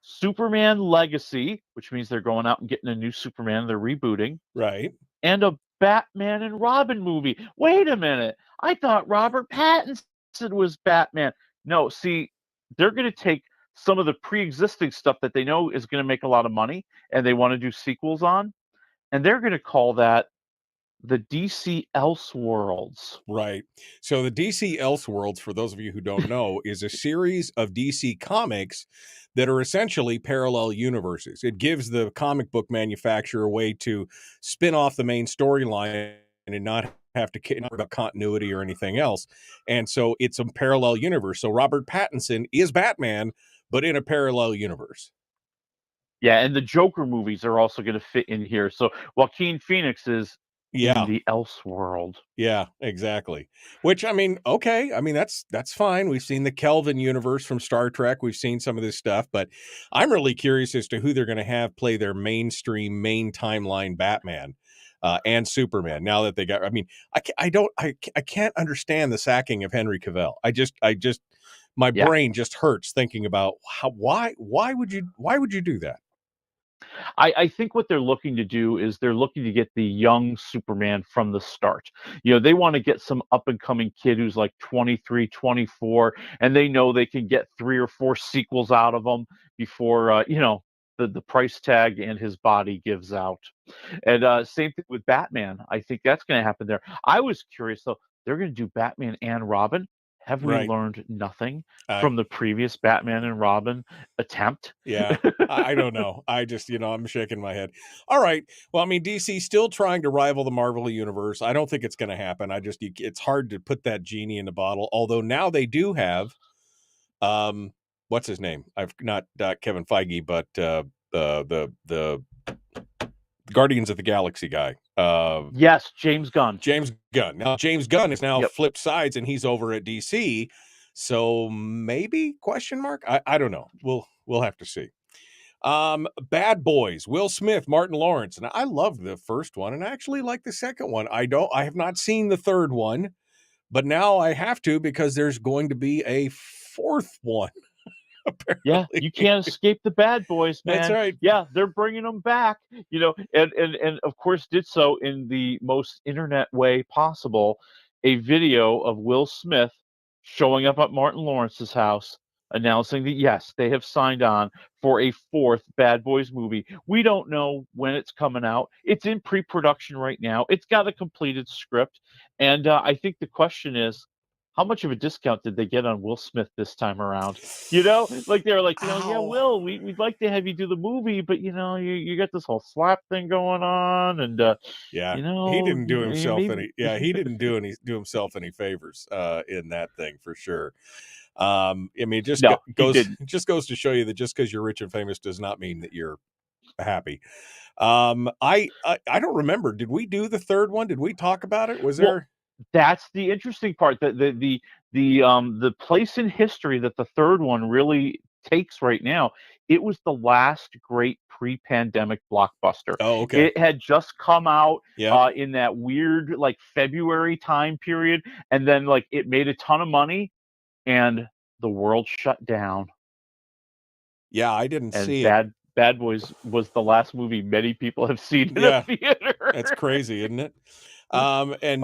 Superman Legacy, which means they're going out and getting a new Superman, they're rebooting, right? And a Batman and Robin movie. Wait a minute, I thought Robert Pattinson was Batman. No, see, they're going to take some of the pre-existing stuff that they know is going to make a lot of money and they want to do sequels on, and they're going to call that the DC Elseworlds. Right. So the DC Elseworlds, for those of you who don't know, is a series of DC comics that are essentially parallel universes. It gives the comic book manufacturer a way to spin off the main storyline and not have to care about continuity or anything else. And so it's a parallel universe. So Robert Pattinson is Batman, but in a parallel universe. Yeah, and the Joker movies are also going to fit in here. So Joaquin Phoenix is Yeah. in the Elseworld. Yeah, exactly. Which, I mean, okay. I mean, that's fine. We've seen the Kelvin universe from Star Trek. We've seen some of this stuff, but I'm really curious as to who they're going to have play their mainstream, main timeline Batman and Superman. Now that they got, I mean, I can't understand the sacking of Henry Cavill. My brain just hurts thinking about why would you do that? I think what they're looking to do is they're looking to get the young Superman from the start. You know, they want to get some up and coming kid who's like 23, 24, and they know they can get 3 or 4 sequels out of him before, the price tag and his body gives out. And same thing with Batman. I think that's going to happen there. I was curious, though. They're going to do Batman and Robin. Have we Right. learned nothing from the previous Batman and Robin attempt? Yeah, I don't know. I just, I'm shaking my head. All right. Well, I mean, DC's still trying to rival the Marvel universe. I don't think it's going to happen. It's hard to put that genie in the bottle. Although now they do have, what's his name? I've not Kevin Feige, but the Guardians of the Galaxy guy. Yes, James Gunn. James Gunn. Now James Gunn is now flipped sides and he's over at DC. So maybe ? I don't know. We'll have to see. Bad Boys, Will Smith, Martin Lawrence. And I loved the first one and I actually like the second one. I have not seen the third one, but now I have to because there's going to be a fourth one. Apparently. Yeah, you can't escape the Bad Boys, man. That's right. Yeah, they're bringing them back, and of course did so in the most internet way possible. A video of Will Smith showing up at Martin Lawrence's house, announcing that yes, they have signed on for a fourth Bad Boys movie. We don't know when it's coming out. It's in pre-production right now. It's got a completed script, and I think the question is, how much of a discount did they get on Will Smith this time around? Like they were like, yeah, Will, we'd like to have you do the movie, but you got this whole slap thing going on, and he didn't do himself he didn't do himself any favors in that thing for sure. I mean, it just goes to show you that just because you're rich and famous does not mean that you're happy. I don't remember. Did we do the third one? Did we talk about it? Was there? That's the interesting part. The place in history that the third one really takes right now. It was the last great pre-pandemic blockbuster. Oh, okay. It had just come out in that weird February time period, and then it made a ton of money, and the world shut down. Yeah, I didn't see it. Bad Boys was the last movie many people have seen in a theater. That's crazy, isn't it? And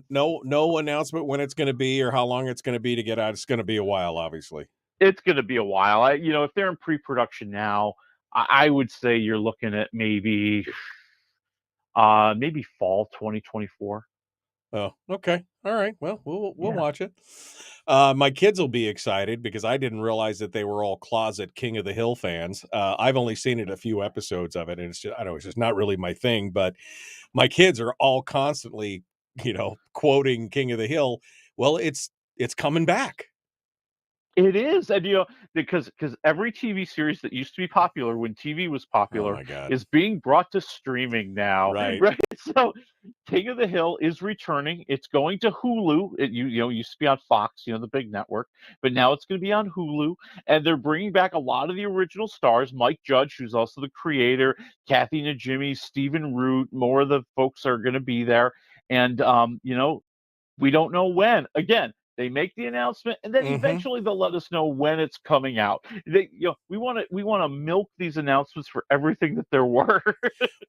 no announcement when it's going to be or how long it's going to be to get out. It's going to be a while, obviously. It's going to be a while. If they're in pre-production now, I would say you're looking at maybe fall 2024. Oh, okay. All right. Well, we'll watch it. My kids will be excited because I didn't realize that they were all closet King of the Hill fans. I've only seen it a few episodes of it, and it's just not really my thing. But my kids are all constantly, quoting King of the Hill. Well, it's coming back. It is, and because every TV series that used to be popular when TV was popular is being brought to streaming now. Right. So, King of the Hill is returning. It's going to Hulu. It used to be on Fox, the big network, but now it's going to be on Hulu, and they're bringing back a lot of the original stars. Mike Judge, who's also the creator, Kathy Najimy, Stephen Root. More of the folks are going to be there, and we don't know when. Again. They make the announcement, and then eventually they'll let us know when it's coming out. We want to milk these announcements for everything that they're worth.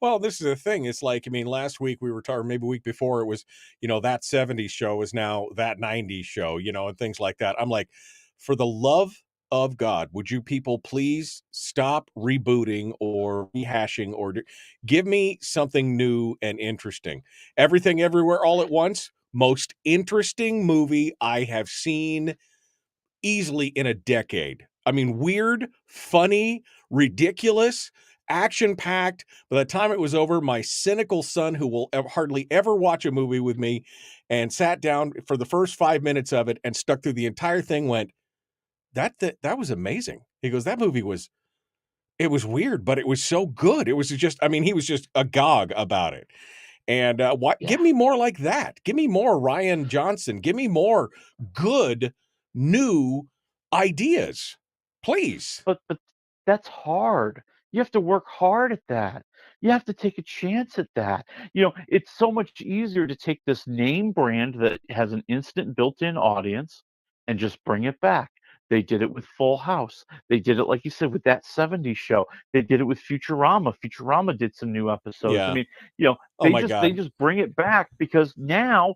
Well, this is the thing. It's last week we were talking, maybe a week before it was, that 70s show is now that 90s show, and things like that. I'm like, for the love of God, would you people please stop rebooting or rehashing or give me something new and interesting? Everything Everywhere All at Once, most interesting movie I have seen easily in a decade. I mean, weird, funny, ridiculous, action-packed. By the time it was over, my cynical son, who will hardly ever watch a movie with me, and sat down for the first 5 minutes of it and stuck through the entire thing, went, that was amazing. He goes, that movie was, it was weird, but it was so good. It was just, I mean, he was just agog about it. And give me more like that. Give me more Ryan Johnson. Give me more good, new ideas, please. But that's hard. You have to work hard at that. You have to take a chance at that. It's so much easier to take this name brand that has an instant built-in audience and just bring it back. They did it with Full House. They did it, like you said, with that 70s show. They did it with Futurama. Futurama did some new episodes. I Yeah. mean, Oh they my just God. bring it back because now,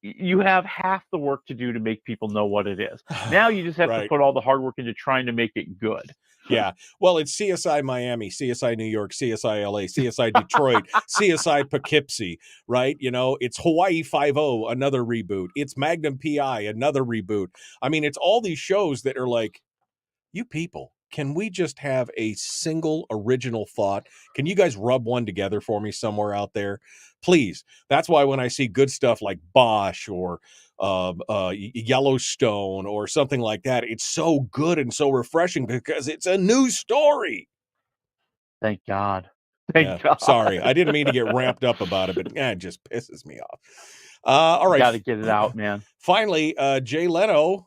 you have half the work to do to make people know what it is. Now you just have to Right. put all the hard work into trying to make it good. Yeah. Well, it's CSI Miami, CSI New York, CSI LA, CSI Detroit, CSI Poughkeepsie, right? It's Hawaii Five-0, another reboot. It's Magnum PI, another reboot. I mean, it's all these shows that are like, you people, can we just have a single original thought? Can you guys rub one together for me somewhere out there? Please. That's why when I see good stuff like Bosch or Yellowstone or something like that, it's so good and so refreshing because it's a new story. Thank God. Thank God. Sorry, I didn't mean to get ramped up about it, but it just pisses me off. All right. Got to get it out, man. Finally, Jay Leno,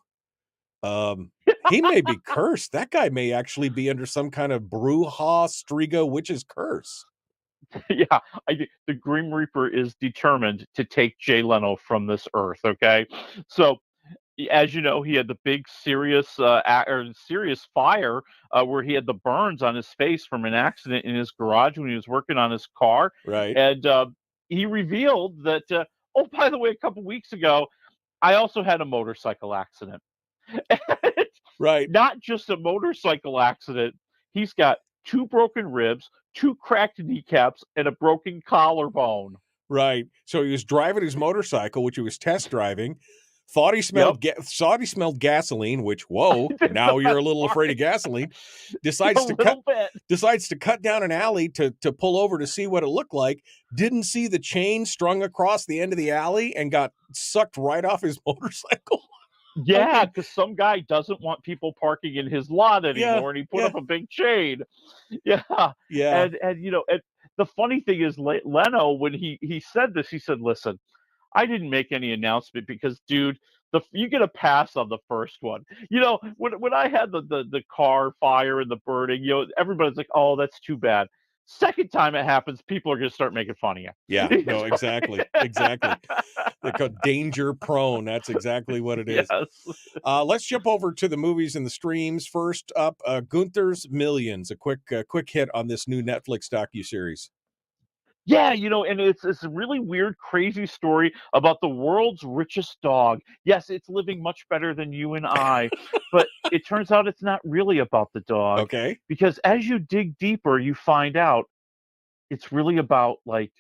he may be cursed. That guy may actually be under some kind of Bruja Striga witch's curse. Yeah, the Grim Reaper is determined to take Jay Leno from this earth. Okay, so as you know, he had the big serious fire where he had the burns on his face from an accident in his garage when he was working on his car. Right. And he revealed that, oh, by the way, a couple weeks ago, I also had a motorcycle accident. Right. Not just a motorcycle accident. He's got 2 broken ribs, 2 cracked kneecaps, and a broken collarbone. Right. So he was driving his motorcycle, which he was test driving. Thought he smelled gasoline, which, whoa, now you're a little afraid of gasoline. Decides to cut down an alley to pull over to see what it looked like. Didn't see the chain strung across the end of the alley and got sucked right off his motorcycle. Yeah, because some guy doesn't want people parking in his lot anymore, and he put up a big chain. Yeah. And and the funny thing is, Leno, when he said this, he said, "Listen, I didn't make any announcement because, dude, you get a pass on the first one. When I had the car fire and the burning, everybody's like, oh, that's too bad. Second time it happens, people are going to start making fun of you." Yeah, no, exactly. They're called danger prone. That's exactly what it is. Yes. Let's jump over to the movies and the streams. First up, Gunther's Millions, a quick hit on this new Netflix docuseries. Yeah, and it's a really weird, crazy story about the world's richest dog. Yes, it's living much better than you and I, but it turns out it's not really about the dog. Okay. Because as you dig deeper, you find out it's really about, like,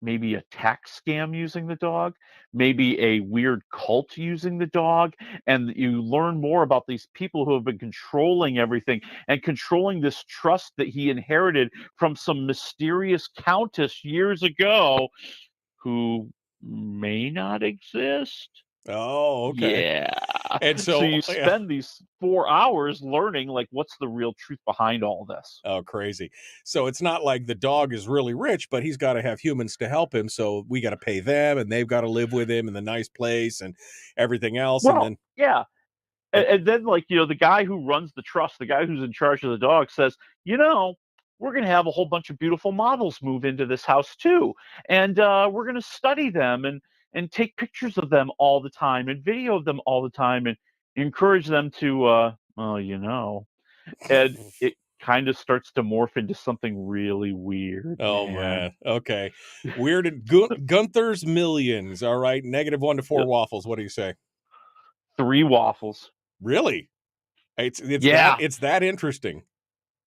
maybe a tax scam using the dog, maybe a weird cult using the dog, and you learn more about these people who have been controlling everything and controlling this trust that he inherited from some mysterious countess years ago who may not exist. Oh, okay. Yeah. And so you spend these 4 hours learning, like, what's the real truth behind all this. Oh, crazy. So it's not like the dog is really rich, but he's got to have humans to help him. So we got to pay them and they've got to live with him in the nice place and everything else. Well, and then yeah. And then, like, the guy who runs the trust, the guy who's in charge of the dog says, we're going to have a whole bunch of beautiful models move into this house too. And we're going to study them and take pictures of them all the time and video of them all the time and encourage them to, and it kind of starts to morph into something really weird. Oh, man. Okay. Weird. Gunther's Millions. All right. -1 to 4 waffles. What do you say? 3 waffles. Really? It's Yeah. it's that interesting.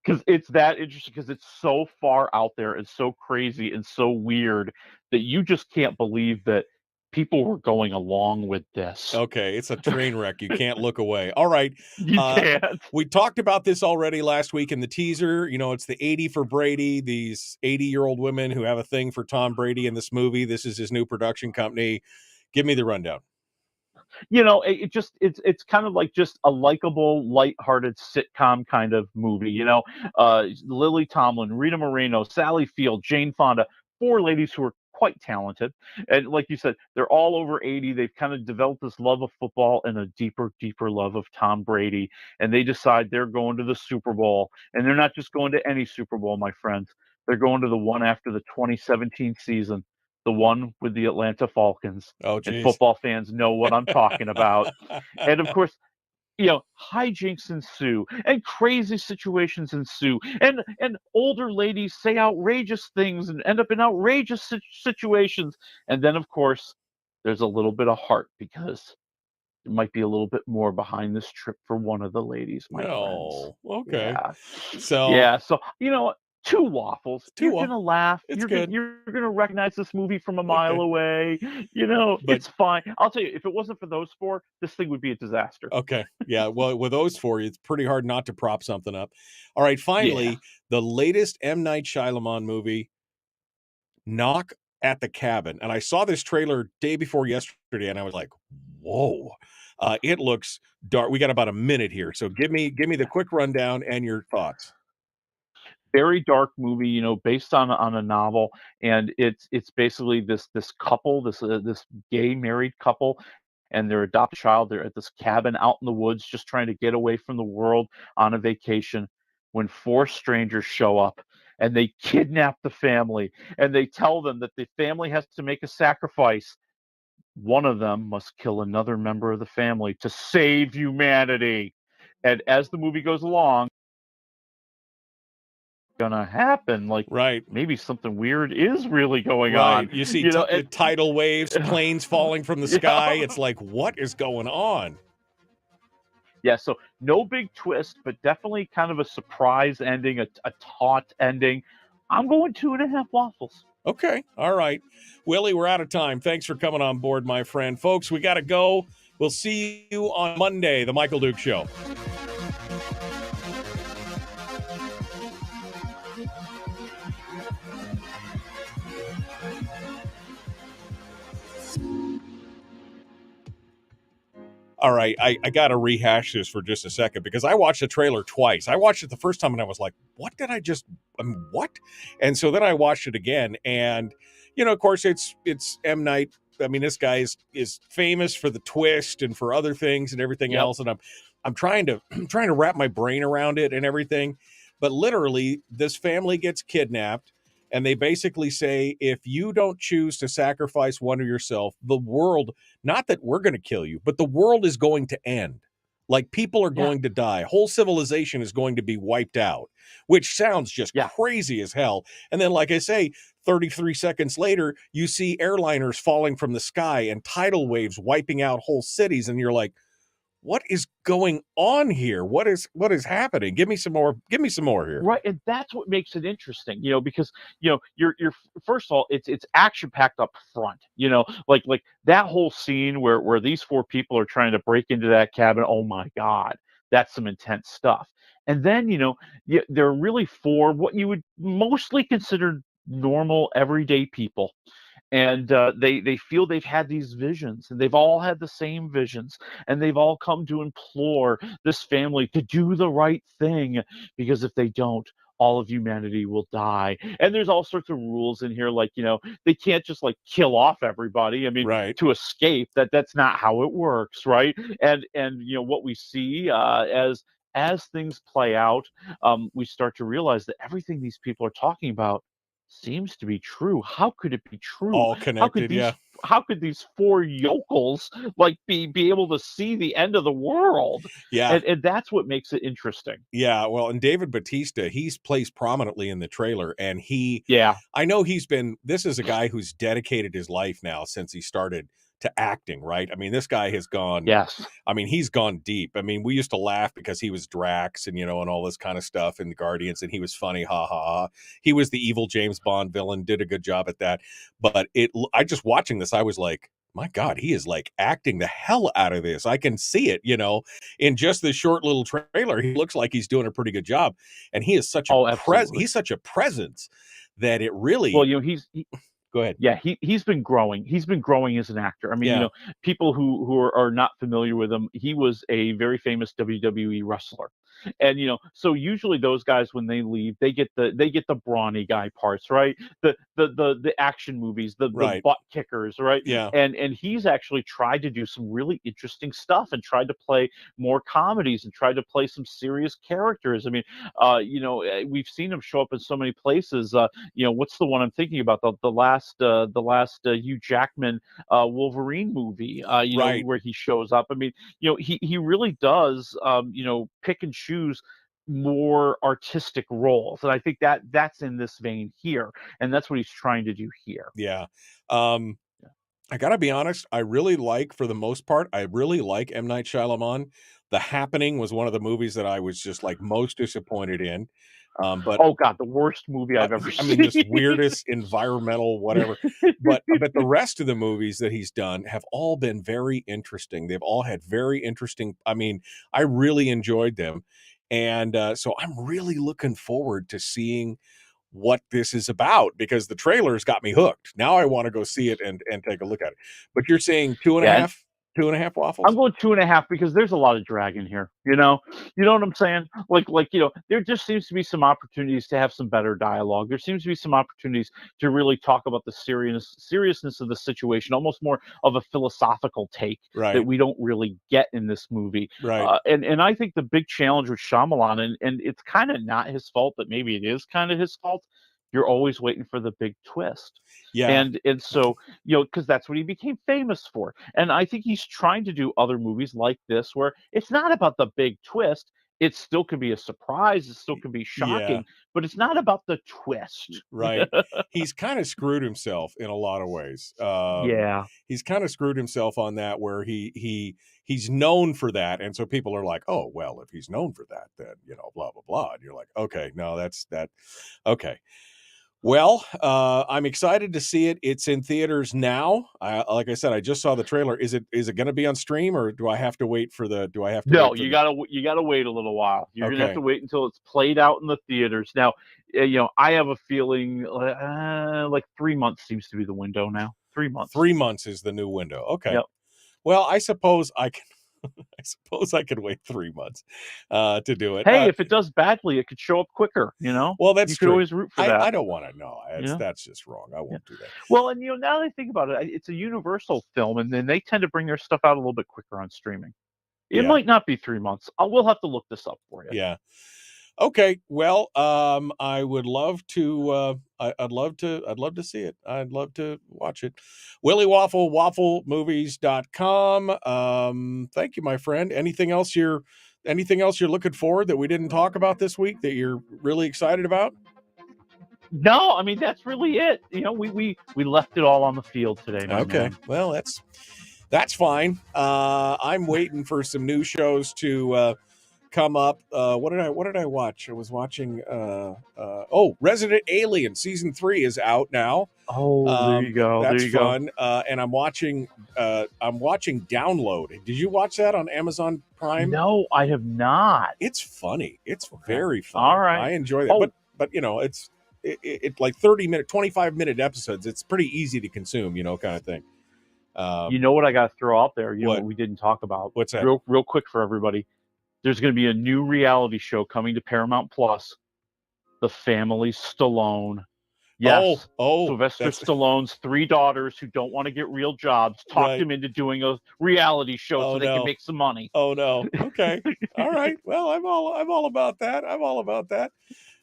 Because it's that interesting, because it's so far out there and so crazy and so weird that you just can't believe that people were going along with this. Okay, it's a train wreck. You can't look away. All right. You can't. We talked about this already last week in the teaser. You know, it's the 80 for Brady, these 80-year-old women who have a thing for Tom Brady in this movie. This is his new production company. Give me the rundown. You know, it's kind of like just a likable, lighthearted sitcom kind of movie. You know, Lily Tomlin, Rita Moreno, Sally Field, Jane Fonda, four ladies who are quite talented, and like you said, they're all over 80. They've kind of developed this love of football and a deeper, deeper love of Tom Brady, and they decide they're going to the Super Bowl, and they're not just going to any Super Bowl, my friends. They're going to the one after the 2017 season, the one with the Atlanta Falcons. Oh, And geez. football fans know what I'm talking about. And of course, you know, hijinks ensue and crazy situations ensue, and older ladies say outrageous things and end up in outrageous situations. And then, of course, there's a little bit of heart, because there might be a little bit more behind this trip for one of the ladies, my friends. No. Okay. Yeah. So Yeah. So, you know, two waffles. You're Waffles. gonna laugh. It's You're good. you're gonna recognize this movie from a mile Okay. away. You know, But- it's fine. I'll tell you, if it wasn't for those four, this thing would be a disaster. Okay. Yeah. Well, with those four, it's pretty hard not to prop something up. All right. Finally, the latest M. Night Shyamalan movie, Knock at the Cabin. And I saw this trailer day before yesterday, and I was like, whoa. It looks dark. We got about a minute here. So give me the quick rundown and your thoughts. Very dark movie, you know, based on a novel, and it's basically this couple, this gay married couple, and their adopted child. They're at this cabin out in the woods, just trying to get away from the world on a vacation, when four strangers show up and they kidnap the family, and they tell them that the family has to make a sacrifice. One of them must kill another member of the family to save humanity. And as the movie goes along, gonna happen, like, right, maybe something weird is really going right. on. You see know, tidal waves, planes falling from the sky. It's like, what is going on? Yeah, so no big twist, but definitely kind of a surprise ending, a taut ending. I'm going 2.5 waffles. Okay. All right. Willie, we're out of time. Thanks for coming on board, my friend. Folks, we got to go. We'll see you on Monday, The Michael Duke Show. All right, I got to rehash this for just a second, because I watched the trailer twice. I watched it the first time and I was like, what did I just, what? And so then I watched it again, and, you know, of course, it's M. Night. I mean, this guy is famous for the twist and for other things and everything else. And I'm trying to wrap my brain around it and everything. But literally, this family gets kidnapped. And they basically say, if you don't choose to sacrifice one of yourself, the world, not that we're going to kill you, but the world is going to end. Like, people are going to die. Whole civilization is going to be wiped out, which sounds just crazy as hell. And then, like I say, 33 seconds later, you see airliners falling from the sky and tidal waves wiping out whole cities. And you're like, what is going on here? What is happening? Give me some more here. Right, and that's what makes it interesting, you know, because, you know, you're first of all, it's action packed up front, you know, like that whole scene where these four people are trying to break into that cabin. Oh my God, that's some intense stuff. And then, you know, they're really four what you would mostly consider normal everyday people. And they feel they've had these visions, and they've all had the same visions, and they've all come to implore this family to do the right thing, because if they don't, all of humanity will die. And there's all sorts of rules in here, like, you know, they can't just like kill off everybody. I mean, to escape, that's not how it works, right? And you know what we see as things play out, we start to realize that everything these people are talking about seems to be true. How could it be true? All connected, How could these four yokels like be able to see the end of the world? Yeah. And that's what makes it interesting. Yeah, well, and David Bautista, he's placed prominently in the trailer, and I know this is a guy who's dedicated his life now since he started to acting, right? I mean, this guy has gone. Yes. I mean, he's gone deep. I mean, we used to laugh because he was Drax and, and all this kind of stuff in the Guardians, and he was funny. Ha ha ha. He was the evil James Bond villain, did a good job at that. But I just watching this, I was like, my God, he is like acting the hell out of this. I can see it, in just this short little trailer. He looks like he's doing a pretty good job. And he is such he's such a presence that it really. Well, go ahead. Yeah, he's been growing. He's been growing as an actor. I mean, people who are not familiar with him, he was a very famous WWE wrestler. And so usually those guys, when they leave, they get the brawny guy parts, right? The action movies, the butt kickers, right? Yeah. And he's actually tried to do some really interesting stuff and tried to play more comedies and tried to play some serious characters. I mean, we've seen him show up in so many places. What's the one I'm thinking about? The last Hugh Jackman Wolverine movie, where he shows up. I mean, he really does, pick and choose more artistic roles, and I think that's in this vein here, and that's what he's trying to do here. Yeah. I gotta be honest, for the most part, I really like M. Night Shyamalan. The Happening was one of the movies that I was just like most disappointed in. But oh God, the worst movie I've ever seen. I mean, just weirdest environmental whatever. But the rest of the movies that he's done have all been very interesting. They've all had very interesting. I mean, I really enjoyed them, and so I'm really looking forward to seeing what this is about, because the trailers got me hooked. Now I want to go see it and take a look at it. But you're saying 2.5 waffles? I'm going 2.5 because there's a lot of drag in here. You know what I'm saying? Like there just seems to be some opportunities to have some better dialogue. There seems to be some opportunities to really talk about the seriousness of the situation, almost more of a philosophical take that we don't really get in this movie. Right. And I think the big challenge with Shyamalan, and it's kind of not his fault, but maybe it is kind of his fault. You're always waiting for the big twist. Yeah. And so, because that's what he became famous for. And I think he's trying to do other movies like this where it's not about the big twist. It still can be a surprise. It still can be shocking, but it's not about the twist. Right. He's kind of screwed himself in a lot of ways. He's kind of screwed himself on that, where he's known for that. And so people are like, oh, well, if he's known for that, then, blah, blah, blah. And you're like, okay, no, that's that. Okay. Well, I'm excited to see it. It's in theaters now. Like I said, I just saw the trailer. Is it going to be on stream, or do I have to wait for the? No, you gotta wait a little while. You're gonna have to wait until it's played out in the theaters. Now, I have a feeling like 3 months seems to be the window now. 3 months. 3 months is the new window. Okay. Yep. Well, I suppose I can. I suppose I could wait 3 months to do it. Hey, if it does badly, it could show up quicker. Well, that's you true. could always root for that. I don't want to know. That's just wrong. I won't do that. Well, and now that I think about it, it's a Universal film, and then they tend to bring their stuff out a little bit quicker on streaming. It might not be 3 months. We'll have to look this up for you. Yeah. Okay. Well, I would love to. I'd love to see it. I'd love to watch it. Willie Waffle, wafflemovies.com. Thank you, my friend. Anything else you're looking forward that we didn't talk about this week that you're really excited about? No, I mean, that's really it. We left it all on the field today. Okay. Well, that's fine. I'm waiting for some new shows to come up. What did I watch? I was watching Resident Alien season 3 is out now. Oh, there you go. That's there you fun. And I'm watching Download. Did you watch that on Amazon Prime? No, I have not. It's funny. It's very fun. All right. I enjoy that. But it's like 25-minute episodes. It's pretty easy to consume, kind of thing. You know what I got to throw out there? What we didn't talk about? What's that? Real quick for everybody. There's going to be a new reality show coming to Paramount Plus, The Family Stallone. Yes. Sylvester Stallone's 3 daughters who don't want to get real jobs talked him into doing a reality show so they can make some money. Oh no. Okay. All right. Well, I'm all about that.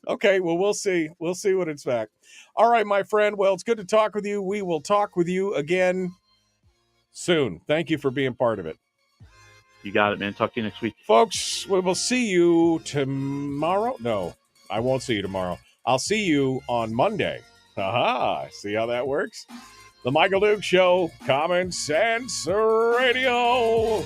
Okay. Well, we'll see. We'll see what it's back. All right, my friend. Well, it's good to talk with you. We will talk with you again soon. Thank you for being part of it. You got it, man. Talk to you next week. Folks, we will see you tomorrow. No, I won't see you tomorrow. I'll see you on Monday. Aha, see how that works? The Michael Duke Show, Common Sense Radio.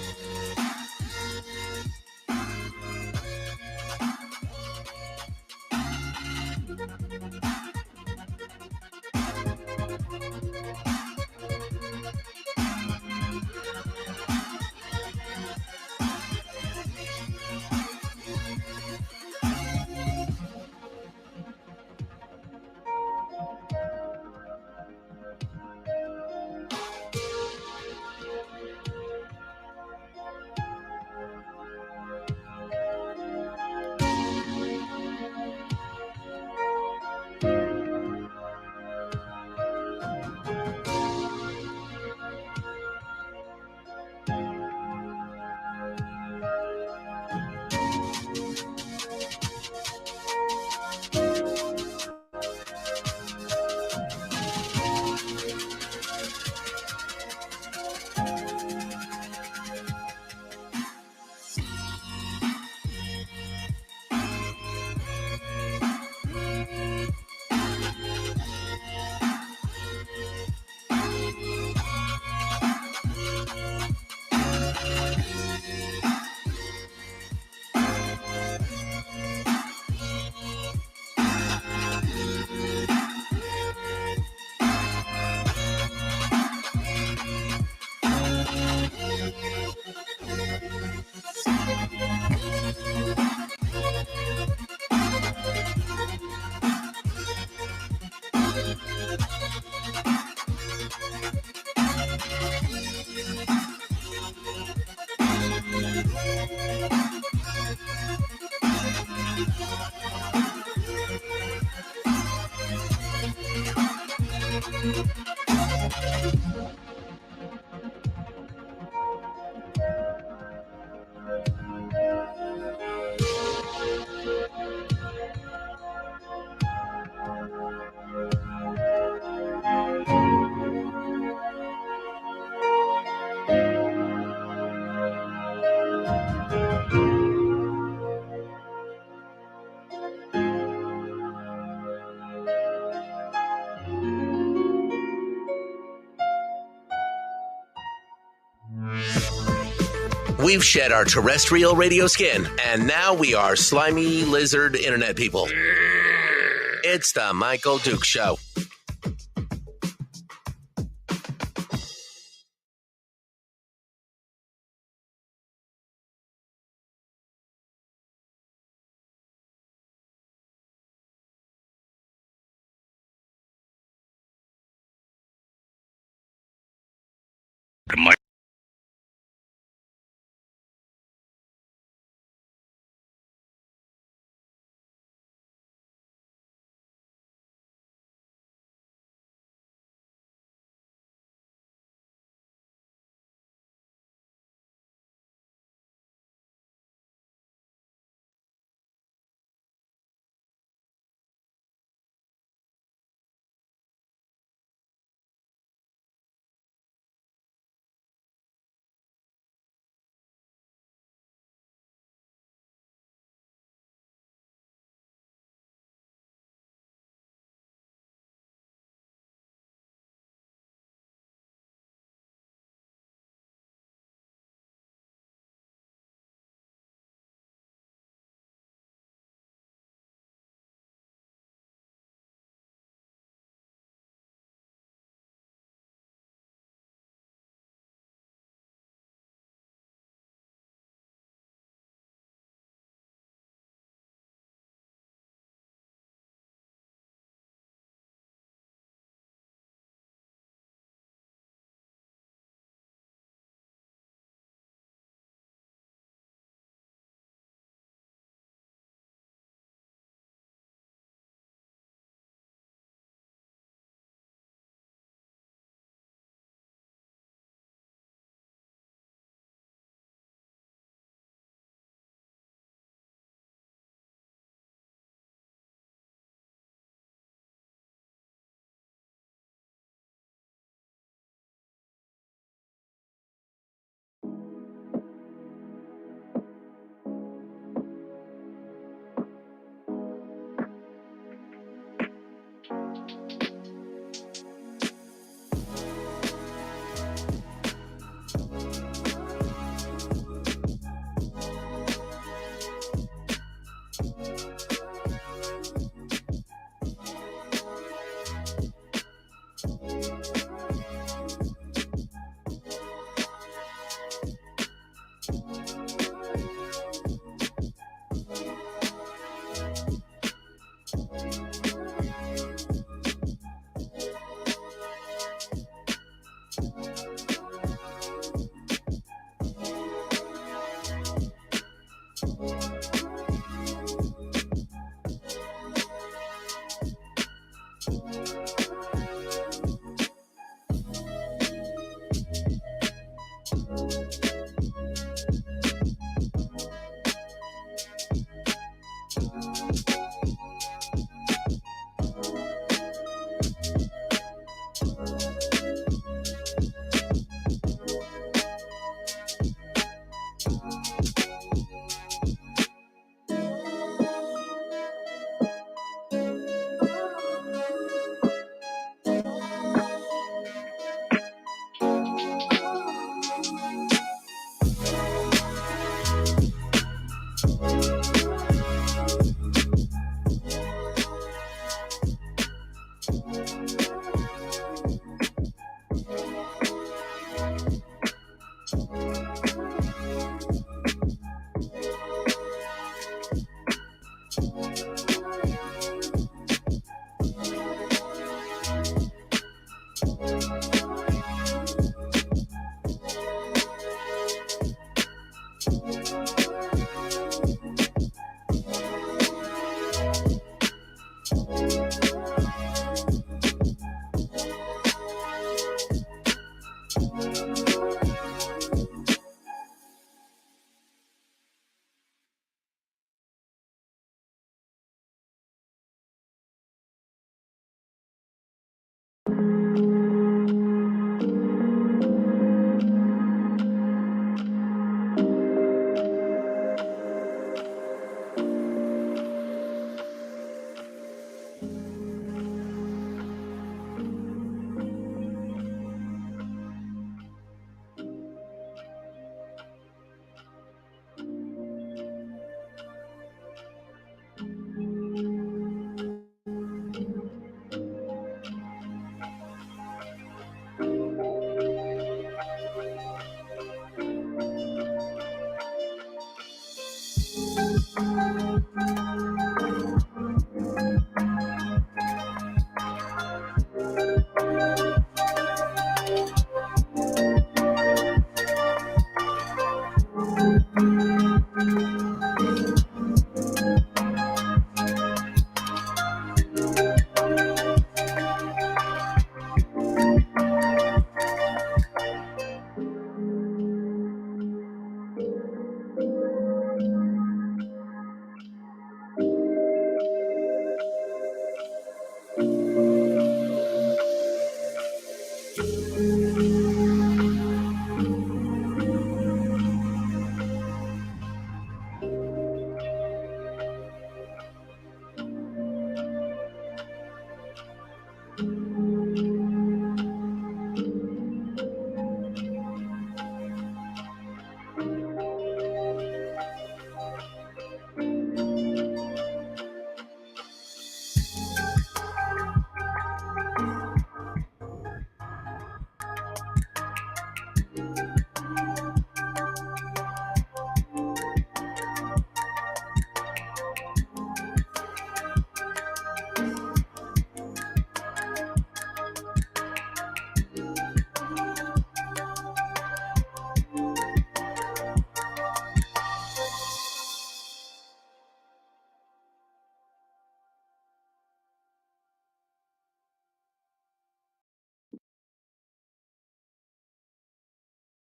We've shed our terrestrial radio skin, and now we are slimy lizard internet people. It's the Michael Duke Show.